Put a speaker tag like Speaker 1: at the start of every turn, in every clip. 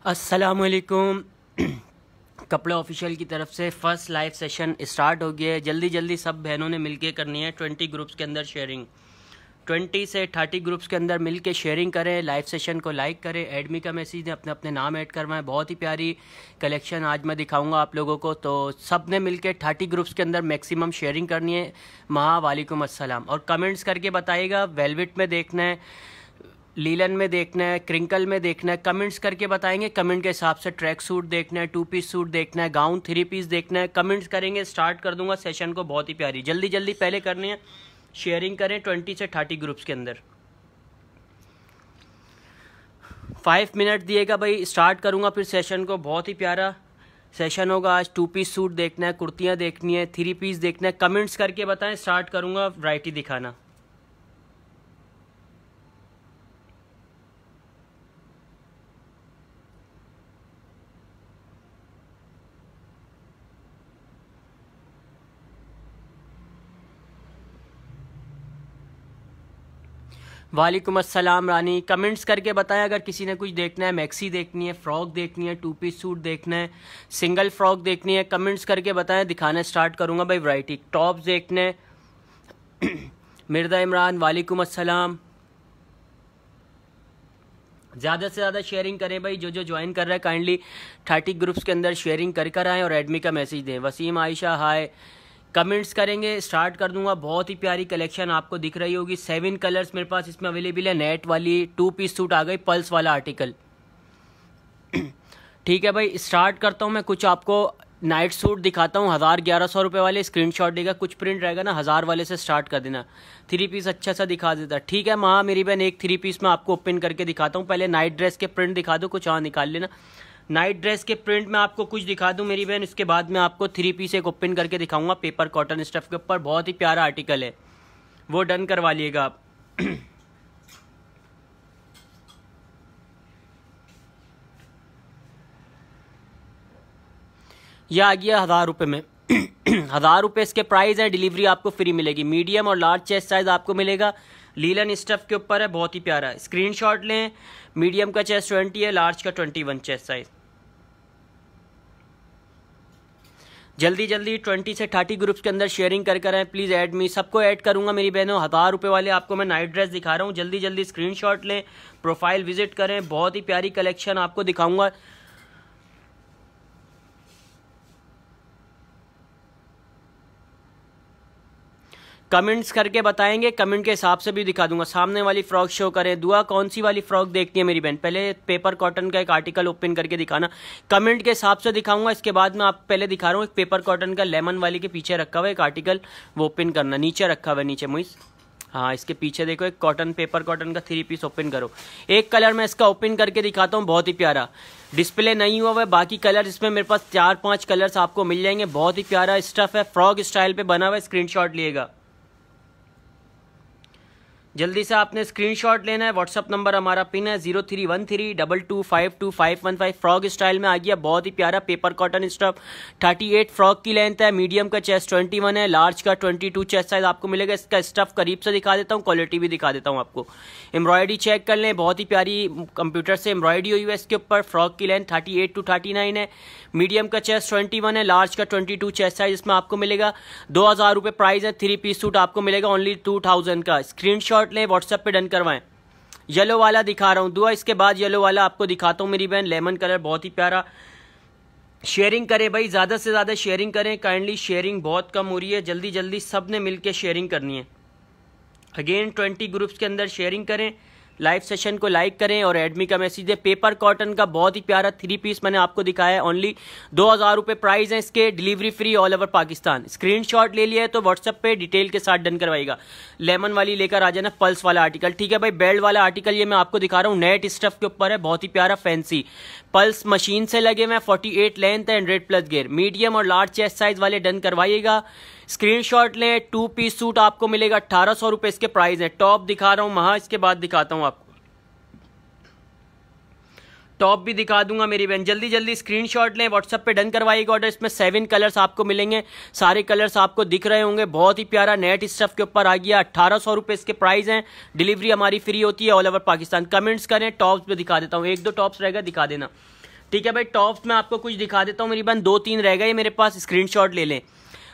Speaker 1: अस्सलामुअलैकुम। कपड़ा ऑफिशियल की तरफ से फ़र्स्ट लाइव सेशन स्टार्ट हो गया है। जल्दी जल्दी सब बहनों ने मिलके करनी है। 20 ग्रुप्स के अंदर शेयरिंग, 20 से 30 ग्रुप्स के अंदर मिलके शेयरिंग करें। लाइव सेशन को लाइक करें। एडमी का मैसेज दें, अपने अपने नाम ऐड करवाएं। बहुत ही प्यारी कलेक्शन आज मैं दिखाऊंगा आप लोगों को, तो सब ने मिलके 30 ग्रुप्स के अंदर मैक्सिमम शेयरिंग करनी है। वालेकुम अस्सलाम। और कमेंट्स करके बताइएगा वेलवेट में देखना है, लीलन में देखना है, क्रिंकल में देखना है। कमेंट्स करके बताएंगे। कमेंट के हिसाब से ट्रैक सूट देखना है, 2 पीस सूट देखना है, गाउन 3 पीस देखना है। कमेंट्स करेंगे, स्टार्ट कर दूंगा सेशन को। बहुत ही प्यारी, जल्दी जल्दी पहले करनी है। शेयरिंग करें 20 से 30 ग्रुप्स के अंदर। 5 मिनट दिएगा भाई, स्टार्ट करूंगा फिर सेशन को। बहुत ही प्यारा सेशन होगा आज। 2 पीस सूट देखना है, कुर्तियाँ देखनी है, 3 पीस देखना है। कमेंट्स करके बताएं, स्टार्ट करूंगा वैरायटी दिखाना। वालेकुम अस्सलाम रानी। कमेंट्स करके बताएं अगर किसी ने कुछ देखना है। मैक्सी देखनी है, फ्रॉक देखनी है, 2 पीस सूट देखना है, सिंगल फ्रॉक देखनी है। कमेंट्स करके बताएं, दिखाना स्टार्ट करूंगा भाई। वैरायटी टॉप्स देखने हैं। मिर्जा इमरान वालेकुम अस्सलाम। ज़्यादा से ज़्यादा शेयरिंग करें भाई। जो ज्वाइन कर रहा है काइंडली 30 ग्रुप्स के अंदर शेयरिंग कर आएँ और एडमी का मैसेज दें। वसीम आयशा हाय। कमेंट्स करेंगे, स्टार्ट कर दूंगा। बहुत ही प्यारी कलेक्शन आपको दिख रही होगी। 7 कलर्स मेरे पास इसमें अवेलेबल है। नेट वाली 2 पीस सूट आ गई, पल्स वाला आर्टिकल। ठीक है भाई, स्टार्ट करता हूँ मैं। कुछ आपको नाइट सूट दिखाता हूँ 1000-1100 रुपये वाले। स्क्रीनशॉट लेगा, कुछ प्रिंट रहेगा ना 1000 वाले से स्टार्ट कर देना। 3 पीस अच्छा सा दिखा देता। ठीक है माँ मेरी बहन, एक 3 पीस मैं आपको ओपन करके दिखाता हूँ। पहले नाइट ड्रेस के प्रिंट दिखा दो कुछ। हाँ निकाल लेना। नाइट ड्रेस के प्रिंट में आपको कुछ दिखा दूं मेरी बहन, इसके बाद मैं आपको 3 पीस एक ओपन करके दिखाऊंगा पेपर कॉटन स्टफ के ऊपर। बहुत ही प्यारा आर्टिकल है, वो डन करवा लिएगा आप। यह आ गया 1000 रुपये में। 1000 रुपये इसके प्राइस है। डिलीवरी आपको फ्री मिलेगी। मीडियम और लार्ज चेस्ट साइज आपको मिलेगा। लीलन स्टफ के ऊपर है, बहुत ही प्यारा। स्क्रीनशॉट लें। मीडियम का चेस्ट 20 है, लार्ज का 21 चेस्ट साइज। जल्दी जल्दी 20 से 30 ग्रुप्स के अंदर शेयरिंग कर आए प्लीज़। ऐड मी, सबको ऐड करूंगा मेरी बहनों। 1000 रुपये वाले आपको मैं नाइट ड्रेस दिखा रहा हूँ। जल्दी जल्दी स्क्रीनशॉट लें, प्रोफाइल विजिट करें। बहुत ही प्यारी कलेक्शन आपको दिखाऊंगा। कमेंट्स करके बताएंगे, कमेंट के हिसाब से भी दिखा दूंगा। सामने वाली फ्रॉक शो करें। दुआ कौन सी वाली फ्रॉक देखती है मेरी बहन? पहले पेपर कॉटन का एक आर्टिकल ओपन करके दिखाना। कमेंट के हिसाब से दिखाऊंगा। इसके बाद मैं आप पहले दिखा रहा हूँ एक पेपर कॉटन का लेमन वाली के पीछे रखा हुआ एक आर्टिकल, वो ओपन करना। नीचे रखा हुआ है, नीचे मुइस। हाँ इसके पीछे देखो एक कॉटन, पेपर कॉटन का 3 पीस ओपन करो। एक कलर मैं इसका ओपन करके दिखाता हूँ, बहुत ही प्यारा। डिस्प्ले नहीं हुआ है, बाकी कलर इसमें मेरे पास 4-5 कलर्स आपको मिल जाएंगे। बहुत ही प्यारा स्टफ है, फ्रॉक स्टाइल पे बना हुआ है। स्क्रीनशॉट लिएगा, जल्दी से आपने स्क्रीनशॉट लेना है। व्हाट्सअप नंबर हमारा पिन है 031322522515। फ्रॉक स्टाइल में आ गया, बहुत ही प्यारा पेपर कॉटन स्टफ। 38 फ्रॉक की लेंथ है। मीडियम का चेस्ट 21 है, लार्ज का 22 चेस्ट साइज आपको मिलेगा। इसका स्टफ करीब से दिखा देता हूँ, क्वालिटी भी दिखा देता हूँ आपको। एम्ब्रॉयडरी चेक कर लें, बहुत ही प्यारी कंप्यूटर से एम्ब्रॉयडरी हुई है इसके ऊपर। फ्रॉक की लेंथ 38 to 39 है। मीडियम का चेस्ट 21 है, लार्ज का 22 चेस्ट साइज इसमें आपको मिलेगा। 2000 रुपये प्राइस है। 3 पीस सूट आपको मिलेगा ओनली 2000 का। स्क्रीनशॉट लें, व्हाट्सएप पे डन करवाएं। येलो वाला दिखा रहा हूं दुआ, इसके बाद येलो वाला आपको दिखाता हूं मेरी बहन। लेमन कलर, बहुत ही प्यारा। शेयरिंग करें भाई, ज्यादा से ज्यादा शेयरिंग करें। काइंडली शेयरिंग बहुत कम हो रही है, जल्दी जल्दी सब ने मिलकर शेयरिंग करनी है। अगेन 20 ग्रुप्स के अंदर शेयरिंग करें। लाइव सेशन को लाइक करें और एडमी का मैसेज दे। पेपर कॉटन का बहुत ही प्यारा 3 पीस मैंने आपको दिखाया है। ओनली 2000 रुपये प्राइस है इसके। Delivery free all over Pakistan. Screenshot ले लिया है तो व्हाट्सएप पे डिटेल के साथ डन करवाएगा। लेमन वाली लेकर आ जाना, पल्स वाला आर्टिकल। ठीक है भाई, बेल्ट वाला आर्टिकल ये मैं आपको दिखा रहा हूँ। नेट स्टफ के ऊपर है, बहुत ही प्यारा फैंसी। पल्स मशीन से लगे हुए। 48 लेंथ है, 100+ गेयर। मीडियम और लार्ज चेस्ट साइज वाले डन करवाइएगा। स्क्रीनशॉट लें। 2 पीस सूट आपको मिलेगा 1800 रुपये इसके प्राइस है। टॉप दिखा रहा हूं महा, इसके बाद दिखाता हूं आपको टॉप भी दिखा दूंगा मेरी बहन। जल्दी जल्दी स्क्रीनशॉट लें, व्हाट्सएप पे डन करवाइएगा ऑर्डर। इसमें 7 कलर्स आपको मिलेंगे, सारे कलर्स आपको दिख रहे होंगे। बहुत ही प्यारा नेट स्टफ के ऊपर आ गया। 1800 रुपये इसके प्राइस हैं। डिलीवरी हमारी फ्री होती है ऑल ओवर पाकिस्तान। कमेंट्स करें, टॉप्स पे दिखा देता हूँ। 1-2 टॉप्स रहेगा, दिखा देना। ठीक है भाई, टॉप्स में आपको कुछ दिखा देता हूँ मेरी बहन, 2-3 रह गए मेरे पास, स्क्रीनशॉट ले लें।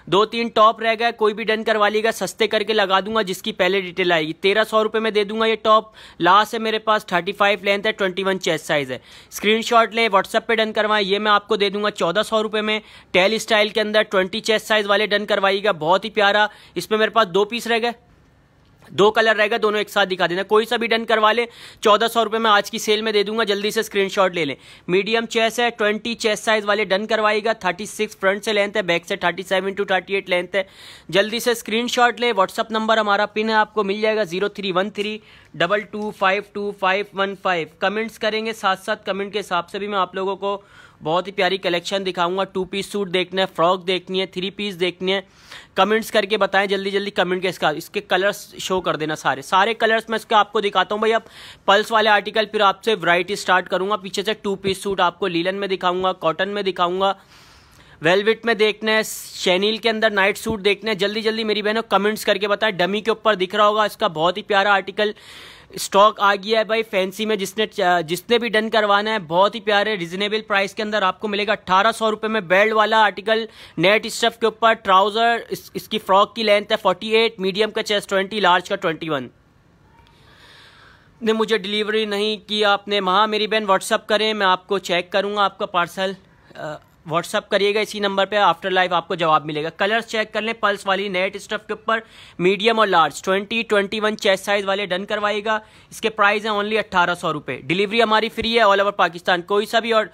Speaker 1: 2-3 टॉप रह गए, कोई भी डन करवा लीजिएगा, सस्ते करके लगा दूंगा, जिसकी पहले डिटेल आएगी। 1300 रुपये में दे दूंगा ये टॉप। लास्ट है मेरे पास, 35 लेंथ है, 21 चेस्ट साइज है। स्क्रीनशॉट लें, व्हाट्सएप पे डन करवाएं, ये मैं आपको दे दूंगा 1400 रुपये में। टेल स्टाइल के अंदर 20 चेस्ट साइज वाले डन करवाइएगा, बहुत ही प्यारा। इसमें मेरे पास 2 पीस रह गए, 2 कलर रहेगा, दोनों एक साथ दिखा देना। कोई सा भी डन करवा ले, 1400 रुपये में आज की सेल में दे दूंगा, जल्दी से स्क्रीनशॉट ले लें। मीडियम चेस्ट है, 20 चेस्ट साइज वाले डन करवाएगा। 36 फ्रंट से लेंथ है, बैक से 37x38 लेंथ है। जल्दी से स्क्रीनशॉट ले। व्हाट्सअप नंबर हमारा पिन है, आपको मिल जाएगा 031322522515। कमेंट्स करेंगे, साथ साथ कमेंट के हिसाब से भी मैं आप लोगों को बहुत ही प्यारी कलेक्शन दिखाऊंगा। 2 पीस सूट देखना है, फ्रॉक देखनी है, 3 पीस देखनी है, कमेंट्स करके बताएं जल्दी जल्दी। कमेंट के इसके कलर्स शो कर देना, सारे कलर्स मैं इसके आपको दिखाता हूं भाई। अब पल्स वाले आर्टिकल फिर आपसे वैरायटी स्टार्ट करूंगा। पीछे से 2 पीस सूट आपको लीलन में दिखाऊंगा, कॉटन में दिखाऊंगा, वेलवेट में देखना है, शैनील के अंदर नाइट सूट देखना है। जल्दी जल्दी मेरी बहनों कमेंट्स करके बताएं। डमी के ऊपर दिख रहा होगा, इसका बहुत ही प्यारा आर्टिकल स्टॉक आ गया है भाई फैंसी में। जिसने भी डन करवाना है, बहुत ही प्यारे रिजनेबल प्राइस के अंदर आपको मिलेगा। 1800 रुपये में बेल्ट वाला आर्टिकल, नेट स्टफ के ऊपर, ट्राउजर, इसकी फ्रॉक की लेंथ है 48, मीडियम का चेस्ट 20, लार्ज का 21। ने मुझे डिलीवरी नहीं की आपने, हाँ मेरी बहन व्हाट्सअप करें, मैं आपको चेक करूंगा आपका पार्सल। व्हाट्सअप करिएगा इसी नंबर पे, आफ्टर लाइव आपको जवाब मिलेगा। कलर्स चेक कर लें, पल्स वाली नेट स्टफ के ऊपर, मीडियम और लार्ज 20, 21 चेस्ट साइज वाले डन करवाएगा। इसके प्राइस हैं ओनली 1800 रुपये। डिलीवरी हमारी फ्री है ऑल ओवर पाकिस्तान। कोई सा भी, और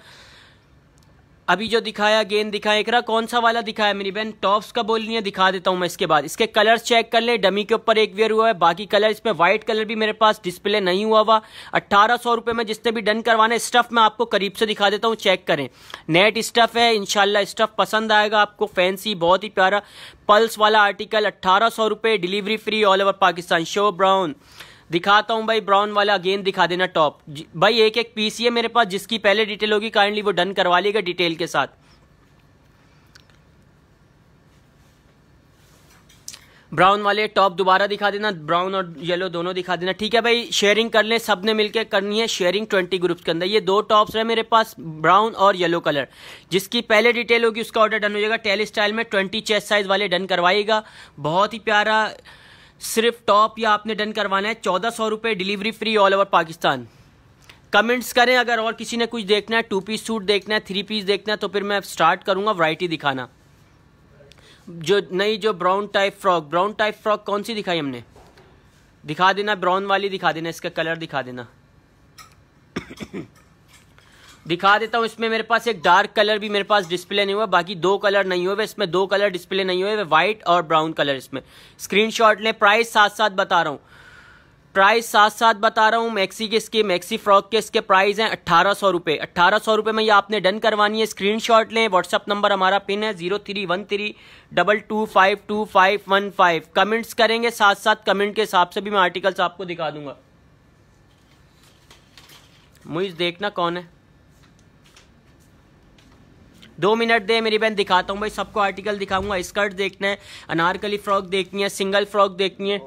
Speaker 1: अभी जो दिखाया गेंद दिखाया, एकरा कौन सा वाला दिखाया मेरी बहन, टॉप्स का बोलनी है, दिखा देता हूं मैं इसके बाद। इसके कलर्स चेक कर ले, डमी के ऊपर एक वेयर हुआ है, बाकी कलर इसमें व्हाइट कलर भी मेरे पास डिस्प्ले नहीं हुआ हुआ। 1800 रुपये में जिसने भी डन करवाना है। स्टफ मैं आपको करीब से दिखा देता हूं, चेक करें, नेट स्टफ है, इंशाल्लाह स्टफ पसंद आएगा आपको, फैंसी बहुत ही प्यारा पल्स वाला आर्टिकल। 1800 रुपये, delivery free all over Pakistan. Show brown दिखाता हूं भाई, ब्राउन वाला अगेन दिखा देना टॉप भाई। एक पीस ही है मेरे पास, जिसकी पहले डिटेल होगी काइंडली वो डन करवा लेगा डिटेल के साथ। ब्राउन वाले टॉप दोबारा दिखा देना, ब्राउन और येलो दोनों दिखा देना। ठीक है भाई, शेयरिंग कर लें, सबने मिलकर करनी है शेयरिंग 20 ग्रुप्स के अंदर। ये 2 टॉप्स है मेरे पास, ब्राउन और येलो कलर, जिसकी पहले डिटेल होगी उसका ऑर्डर डन हो जाएगा। टेल स्टाइल में 20 चेस्ट साइज वाले डन करवाएगा, बहुत ही प्यारा। सिर्फ टॉप या आपने डन करवाना है, 1400 रुपये, delivery free all over Pakistan. Comments करें, अगर और किसी ने कुछ देखना है, 2 पीस सूट देखना है, 3 पीस देखना है, तो फिर मैं स्टार्ट करूंगा वैरायटी दिखाना। जो ब्राउन टाइप फ्रॉक कौन सी दिखाई हमने, दिखा देना, ब्राउन वाली दिखा देना, इसका कलर दिखा देना। दिखा देता हूं, इसमें मेरे पास एक डार्क कलर भी मेरे पास डिस्प्ले नहीं हुआ, बाकी 2 कलर नहीं हुए, इसमें 2 कलर डिस्प्ले नहीं हुए, व्हाइट और ब्राउन कलर इसमें। स्क्रीनशॉट लें, प्राइस साथ साथ बता रहा हूं। मैक्सी फ्रॉक के इसके प्राइस हैं 1800 रुपये। 1800 रुपये में ये आपने डन करवानी है। स्क्रीनशॉट लें, व्हाट्सअप नंबर हमारा पिन है 031322522515। कमेंट्स करेंगे, साथ साथ कमेंट के हिसाब से भी मैं आर्टिकल्स आपको दिखा दूंगा। मुझे देखना कौन है, 2 मिनट दे मेरी बहन, दिखाता हूं भाई सबको आर्टिकल दिखाऊंगा। स्कर्ट देखना है, अनारकली फ्रॉक देखनी है, सिंगल फ्रॉक देखनी है।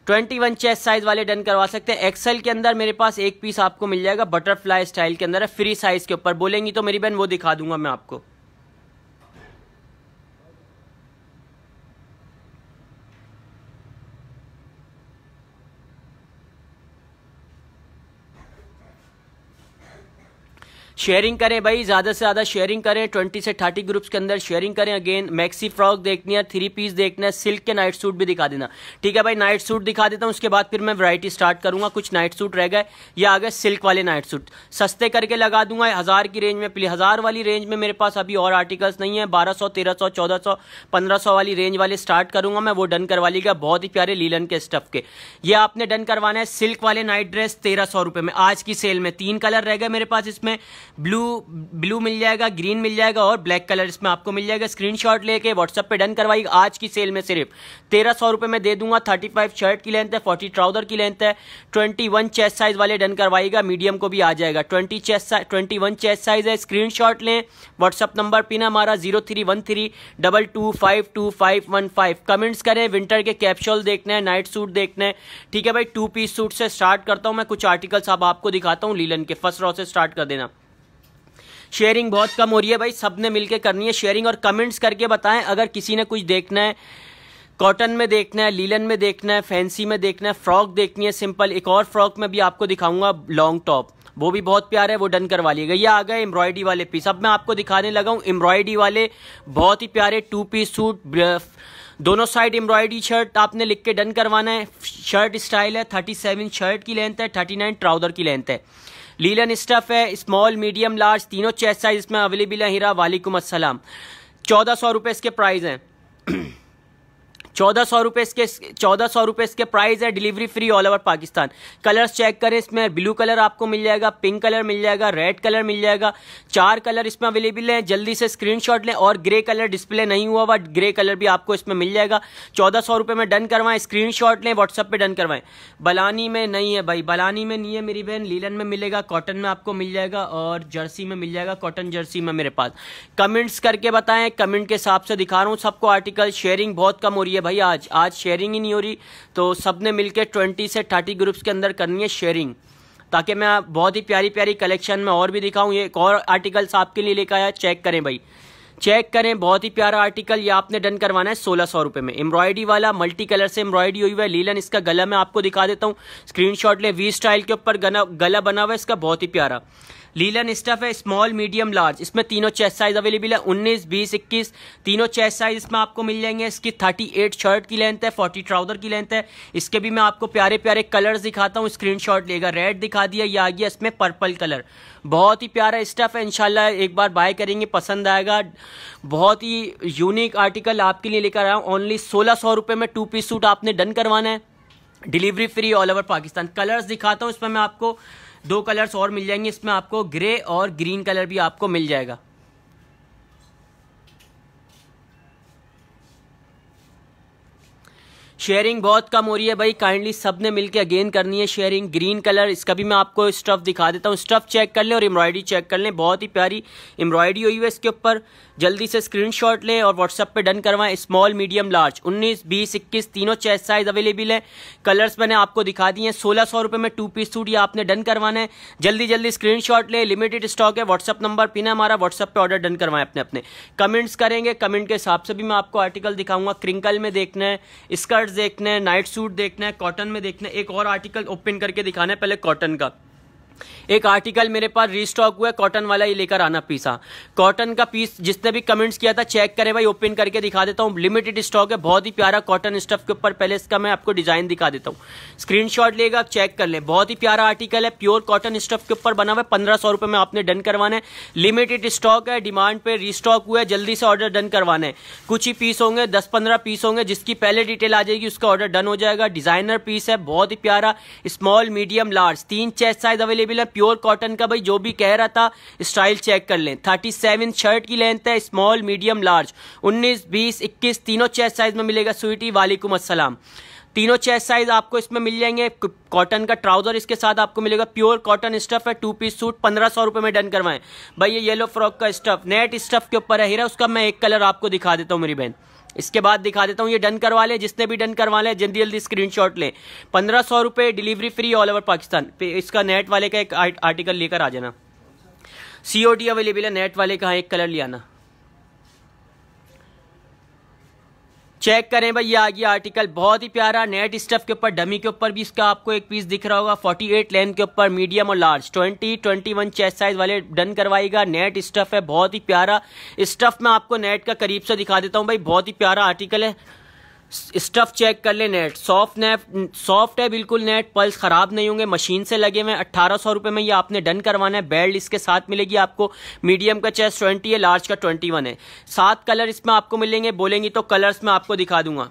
Speaker 1: ट्वेंटी 21 चेस्ट साइज वाले डन करवा सकते हैं। एक्सेल के अंदर मेरे पास एक पीस आपको मिल जाएगा, बटरफ्लाई स्टाइल के अंदर है, फ्री साइज के ऊपर। बोलेंगी तो मेरी बहन वो दिखा दूंगा मैं आपको। शेयरिंग करें भाई, ज्यादा से ज्यादा शेयरिंग करें, 20 से 30 ग्रुप्स के अंदर शेयरिंग करें। अगेन मैक्सी फ्रॉक देखनी है, 3 पीस देखना है, सिल्क के नाइट सूट भी दिखा देना। ठीक है भाई, नाइट सूट दिखा देता हूं, उसके बाद फिर मैं वैरायटी स्टार्ट करूंगा। कुछ नाइट सूट रह गए, ये आ गए सिल्क वाले नाइट सूट, सस्ते करके लगा दूंगा 1000 की रेंज में। 1000 वाली रेंज में मेरे पास अभी और आर्टिकल्स नहीं है। 1200, 1300, 1400, 1500 वाली रेंज वाले स्टार्ट करूंगा मैं, वो डन करवा लीजिएगा। बहुत ही प्यारे लीलन के स्टफ के ये आपने डन करवाना है। सिल्क वाले नाइट ड्रेस 1300 रुपये में आज की सेल में। 3 कलर रह गए मेरे पास इसमें, ब्लू मिल जाएगा, ग्रीन मिल जाएगा और ब्लैक कलर इसमें आपको मिल जाएगा। स्क्रीनशॉट लेके व्हाट्सएप पे डन करवाइएगा। आज की सेल में सिर्फ 1300 रुपये में दे दूंगा। 35 शर्ट की लेंथ है, 40 ट्राउजर की लेंथ है, 21 चेस्ट साइज वाले डन करवाइएगा, मीडियम को भी आ जाएगा। 21 चेस्ट साइज है। स्क्रीनशॉट लें, व्हाट्सएप नंबर पिन हमारा 031322522515। कमेंट्स करें, विंटर के कैप्सूल देखने हैं, नाइट सूट देखने हैं, ठीक है भाई। 2 पीस सूट से स्टार्ट करता हूं मैं, कुछ आर्टिकल्स अब आपको दिखाता हूं लीलन के। फर्स्ट रॉ से स्टार्ट कर देना। शेयरिंग बहुत कम हो रही है भाई, सबने मिलकर करनी है शेयरिंग, और कमेंट्स करके बताएं अगर किसी ने कुछ देखना है, कॉटन में देखना है, लीलन में देखना है, फैंसी में देखना है, फ्रॉक देखनी है सिंपल। एक और फ्रॉक में भी आपको दिखाऊंगा लॉन्ग टॉप, वो भी बहुत प्यारा है, वो डन करवा लिएगा। ये आ गए एम्ब्रॉयडरी वाले पीस। अब मैं आपको दिखाने लगा हूँ एम्ब्रॉयडरी वाले बहुत ही प्यारे 2 पीस सूट, दोनों साइड एम्ब्रॉयडरी शर्ट आपने लिख के डन करवाना है। शर्ट स्टाइल है, 37 शर्ट की लेंथ है, 39 ट्राउजर की लेंथ है। लीलन स्टफ है, स्मॉल मीडियम लार्ज तीनों चेस्ट साइज इसमें अवेलेबल है। हीरा वालेकुम अस्सलाम। 1400 रुपये इसके प्राइस हैं। 1400 रुपये इसके प्राइस है। Delivery free all over Pakistan. Colours check करें, इसमें ब्लू कलर आपको मिल जाएगा, पिंक कलर मिल जाएगा, रेड कलर मिल जाएगा। 4 कलर इसमें अवेलेबल हैं। जल्दी से स्क्रीनशॉट लें। और ग्रे कलर डिस्प्ले नहीं हुआ हुआ, ग्रे कलर भी आपको इसमें मिल जाएगा। 1400 रुपये में डन करवाएं, स्क्रीनशॉट लें, व्हाट्सएप पे डन करवाएं। बलानी में नहीं है भाई, बलानी में नहीं है मेरी बहन, लीलन में मिलेगा, कॉटन में आपको मिल जाएगा और जर्सी में मिल जाएगा। कॉटन जर्सी में मेरे पास। कमेंट्स करके बताएं, कमेंट के हिसाब से दिखा रहा हूँ सबको आर्टिकल। शेयरिंग बहुत कम हो रही है भाई, आज शेयरिंग ही नहीं हो रही, तो सबने मिलकर 20 से 30 ग्रुप्स के अंदर करनी है शेयरिंग, ताकि मैं बहुत ही प्यारी प्यारी कलेक्शन में और भी दिखाऊं। ये एक और आर्टिकल्स आपके लिए लेकर आया, चेक करें भाई, चेक करें। बहुत ही प्यारा आर्टिकल, ये आपने डन करवाना है 1600 रुपये में। एम्ब्रॉयडरी वाला मल्टी कलर से एम्ब्रॉयडरी हुई है। लीलन इसका गला मैं आपको दिखा देता हूँ, स्क्रीनशॉट ले। वी स्टाइल के ऊपर गला बना हुआ है इसका, बहुत ही प्यारा लीलन स्टफ है। स्मॉल मीडियम लार्ज इसमें तीनों चेस्ट साइज अवेलेबल है। 19, 20, 21 तीनों चेस्ट साइज इसमें आपको मिल जाएंगे। इसकी 38 शर्ट की लेंथ है, 40 ट्राउजर की लेंथ है। इसके भी मैं आपको प्यारे प्यारे कलर्स दिखाता हूँ, स्क्रीनशॉट लेगा। रेड दिखा दिया, ये आ गया इसमें पर्पल कलर, बहुत ही प्यारा स्टफ है। इंशाल्लाह एक बार बाय करेंगे, पसंद आएगा। बहुत ही यूनिक आर्टिकल आपके लिए लेकर आया हूँ। ओनली 1600 रुपये में 2 पीस सूट आपने डन करवाना है। Delivery free all over Pakistan. Colours दिखाता हूँ, इसमें मैं आपको 2 कलर्स और मिल जाएंगे। इसमें आपको ग्रे और ग्रीन कलर भी आपको मिल जाएगा। शेयरिंग बहुत कम हो रही है भाई, काइंडली सबने मिलकर अगेन करनी है शेयरिंग। ग्रीन कलर, इसका भी मैं आपको स्टफ दिखा देता हूँ। स्टफ चेक कर लें और एम्ब्रॉयडरी चेक कर लें, बहुत ही प्यारी एम्ब्रॉयडरी हुई है इसके ऊपर। जल्दी से स्क्रीनशॉट लें और व्हाट्सएप पे डन करवाएं। स्मॉल मीडियम लार्ज 19, 20, 21 तीनों चेस्ट साइज अवेलेबल है। कलर्स मैंने आपको दिखा दिए हैं। 1600 रुपये में 2 पीस सूट ये आपने डन करवाना है। जल्दी जल्दी स्क्रीनशॉट लें, लिमिटेड स्टॉक है। व्हाट्सएप नंबर पिन है हमारा, व्हाट्सएप पे ऑर्डर डन करवाएं अपने अपने। कमेंट्स करेंगे, कमेंट के हिसाब से भी मैं आपको आर्टिकल दिखाऊंगा। क्रिंकल में देखना है, स्कर्ट देखना है, नाइट सूट देखना है, कॉटन में देखना है। एक और आर्टिकल ओपन करके दिखाना है, पहले कॉटन का। एक आर्टिकल मेरे पास रीस्टॉक हुआ है, कॉटन वाला ही लेकर आना पीसा। कॉटन का पीस जिसने भी कमेंट्स किया था चेक करें भाई, ओपन करके दिखा देता हूँ। लिमिटेड स्टॉक है, बहुत ही प्यारा कॉटन स्टफ के ऊपर। पहले इसका मैं आपको डिजाइन दिखा देता हूँ, स्क्रीनशॉट लेगा, चेक कर ले। बहुत ही प्यारा आर्टिकल है, प्योर कॉटन स्टफ के ऊपर बना हुआ है। 1500 रुपये में आपने डन करवाना है। लिमिटेड स्टॉक है, डिमांड पे रीस्टॉक हुआ है, जल्दी से ऑर्डर डन करवाना है। कुछ ही पीस होंगे, 10-15 पीस होंगे, जिसकी पहले डिटेल आ जाएगी उसका ऑर्डर डन हो जाएगा। डिजाइनर पीस है, बहुत ही प्यारा। Small medium large 3 chest size available है। प्योर कॉटन का भाई, जो भी कह रहा था स्टाइल चेक कर लें। 37 शर्ट की लेंथ है, स्मॉल मीडियम लार्ज 19, 20, 21 तीनों चेस्ट साइज में मिलेगा। स्वीटी वालेकुम अस्सलाम। तीनों चेस्ट साइज आपको इसमें मिल जाएंगे। कॉटन का ट्राउजर इसके साथ आपको मिलेगा। प्योर कॉटन स्टफ है, 2 पीस सूट 1500 रुपये में डन करवाएं भाई। ये येलो फ्रॉक का स्टफ नेट स्टफ के ऊपर है हीरा, उसका मैं एक कलर आपको दिखा देता हूँ मेरी बहन। इसके बाद दिखा देता हूँ, ये डन करवा ले, जिसने भी डन करवा ले जल्दी जल्दी स्क्रीनशॉट लें। 1500 रुपये, delivery free all over Pakistan. इसका नेट वाले का एक आर्टिकल लेकर आ जाना। COD अवेलेबल है, नेट वाले का एक कलर ले आना। चेक करें भाई, ये आ गया आर्टिकल, बहुत ही प्यारा नेट स्टफ के ऊपर। डमी के ऊपर भी इसका आपको एक पीस दिख रहा होगा। 48 लेंथ के ऊपर, मीडियम और लार्ज 20, 21 चेस्ट साइज वाले डन करवाएगा। नेट स्टफ है, बहुत ही प्यारा स्टफ। मैं आपको नेट का करीब से दिखा देता हूँ भाई, बहुत ही प्यारा आर्टिकल है। स्टफ चेक कर ले, नेट सॉफ्ट है बिल्कुल। नेट पल्स खराब नहीं होंगे, मशीन से लगे हुए। 1800 रुपये में ये आपने डन करवाना है। बेल्ट इसके साथ मिलेगी आपको। मीडियम का चेस्ट 20 है, लार्ज का 21 है। 7 कलर इसमें आपको मिलेंगे, बोलेंगी तो कलर्स में आपको दिखा दूंगा।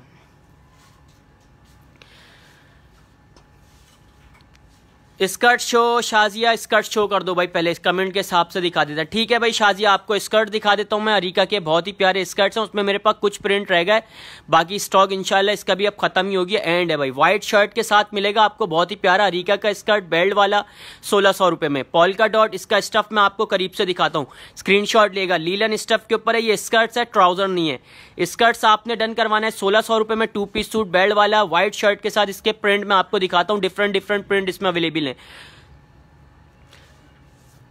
Speaker 1: Skirt show Shazia, skirt show कर दो भाई, पहले कमेंट के हिसाब से दिखा देता। ठीक है भाई शाजिया, आपको स्कर्ट दिखा देता हूं मैं। अरीका के बहुत ही प्यारे स्कर्ट्स हैं, उसमें मेरे पास कुछ प्रिंट रह गए, बाकी स्टॉक इंशाल्लाह इसका भी अब खत्म ही होगी, एंड है भाई। व्हाइट शर्ट के साथ मिलेगा आपको बहुत ही प्यारा अरीका का स्कर्ट, बेल्ट वाला 1600 रुपए में। पॉल्का डॉट इसका स्टफ मैं आपको करीब से दिखाता हूँ, स्क्रीनशॉट लेगा। लीलन स्टफ के ऊपर है, ये स्कर्ट्स है, ट्राउजर नहीं है। स्कर्ट्स आपने डन करवाना है 1600 रुपए में, 2 पीस सूट बेल्ट वाला व्हाइट शर्ट के साथ। इसके प्रिंट मैं आपको दिखाता हूँ, डिफरेंट प्रिंट इसमें अवेलेबल है।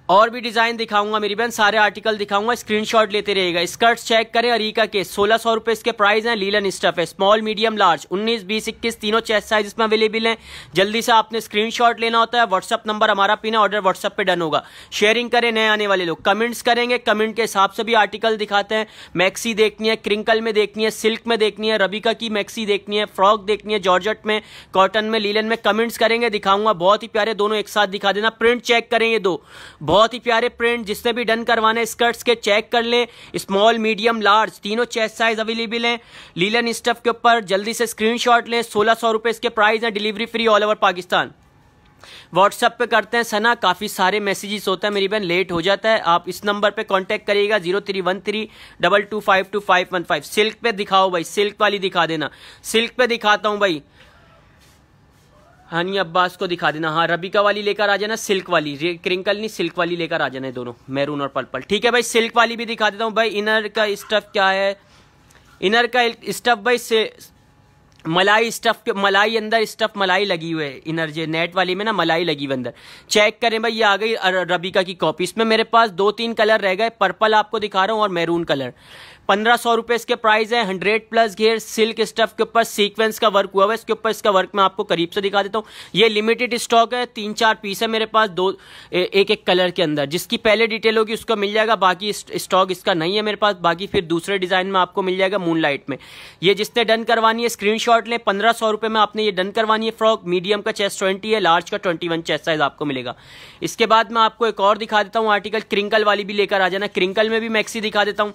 Speaker 1: और भी डिजाइन दिखाऊंगा मेरी बहन, सारे आर्टिकल दिखाऊंगा, स्क्रीनशॉट लेते रहिएगा। स्कर्ट्स चेक करें अरीका के, 1600 रुपए इसके प्राइस हैं। लीलन स्टफ है, स्मॉल मीडियम लार्ज 19, 20, 21 तीनों चेस्ट साइज इसमें अवेलेबल हैं। जल्दी से आपने स्क्रीनशॉट लेना होता है, व्हाट्सअप नंबर हमारा पिन है, ऑर्डर व्हाट्सअप पे डन होगा। शेयरिंग करें नए आने वाले लोग, कमेंट्स करेंगे, कमेंट के हिसाब से भी आर्टिकल दिखाते हैं। मैक्सी देखनी है, क्रिंकल में देखनी है, सिल्क में देखनी है, रबिका की मैक्सी देखनी है, फ्रॉक देखनी है, जॉर्जेट में, कॉटन में, लीलन में, कमेंट्स करेंगे, दिखाऊंगा। बहुत ही प्यारे दोनों एक साथ दिखा देना। प्रिंट चेक करें, ये दो बहुत ही प्यारे प्रिंट, जिसने भी डन करवाने स्कर्ट्स के चेक कर लें। स्मॉल मीडियम लार्ज तीनों चेस्ट साइज अवेलेबल हैं लीलन स्टफ के ऊपर, जल्दी से स्क्रीनशॉट लें। 1600 रुपए इसके प्राइस हैं, delivery free all over Pakistan. WhatsApp पे करते हैं सना, काफी सारे मैसेजेस होता है मेरी बहन, लेट हो जाता है। आप इस नंबर पे कांटेक्ट करिएगा 031322522515। सिल्क पे दिखाओ भाई, सिल्क वाली दिखा देना। सिल्क पे दिखाता हूं भाई, हनी अब्बास को दिखा देना। हाँ रबिका वाली लेकर आ जाना, सिल्क वाली, क्रिंकल नहीं सिल्क वाली लेकर आ जाना है दोनों, मैरून और पर्पल। ठीक है भाई, सिल्क वाली भी दिखा देता हूँ भाई। इनर का स्टफ क्या है, इनर का स्टफ भाई से मलाई स्टफ, मलाई अंदर स्टफ मलाई लगी हुई है। इनर जे नेट वाली में ना मलाई लगी हुई अंदर, चेक करें भाई। ये आ गई रबिका की कॉपी, इसमें मेरे पास 2-3 कलर रह गए, पर्पल आपको दिखा रहा हूँ और मैरून कलर। 1500 रुपए इसके प्राइस है। 100 प्लस घेर सिल्क स्टफ के ऊपर सीक्वेंस का वर्क हुआ है, इसके ऊपर इसका वर्क मैं आपको करीब से दिखा देता हूँ। ये लिमिटेड स्टॉक है, 3-4 पीस है मेरे पास, एक कलर के अंदर। जिसकी पहले डिटेल होगी उसको मिल जाएगा, बाकी स्टॉक इसका नहीं है मेरे पास। बाकी फिर दूसरे डिजाइन में आपको मिल जाएगा मूनलाइट में। ये जिसने डन करवानी है स्क्रीनशॉट लें। 1500 रुपए में आपने ये डन करवानी है फ्रॉक। मीडियम का चेस्ट 20 है, लार्ज का 21 चेस्ट साइज आपको मिलेगा। इसके बाद मैं आपको एक और दिखा देता हूँ आर्टिकल, क्रिंकल वाली भी लेकर आ जाना। क्रिंकल में भी मैक्सी दिखा देता हूँ।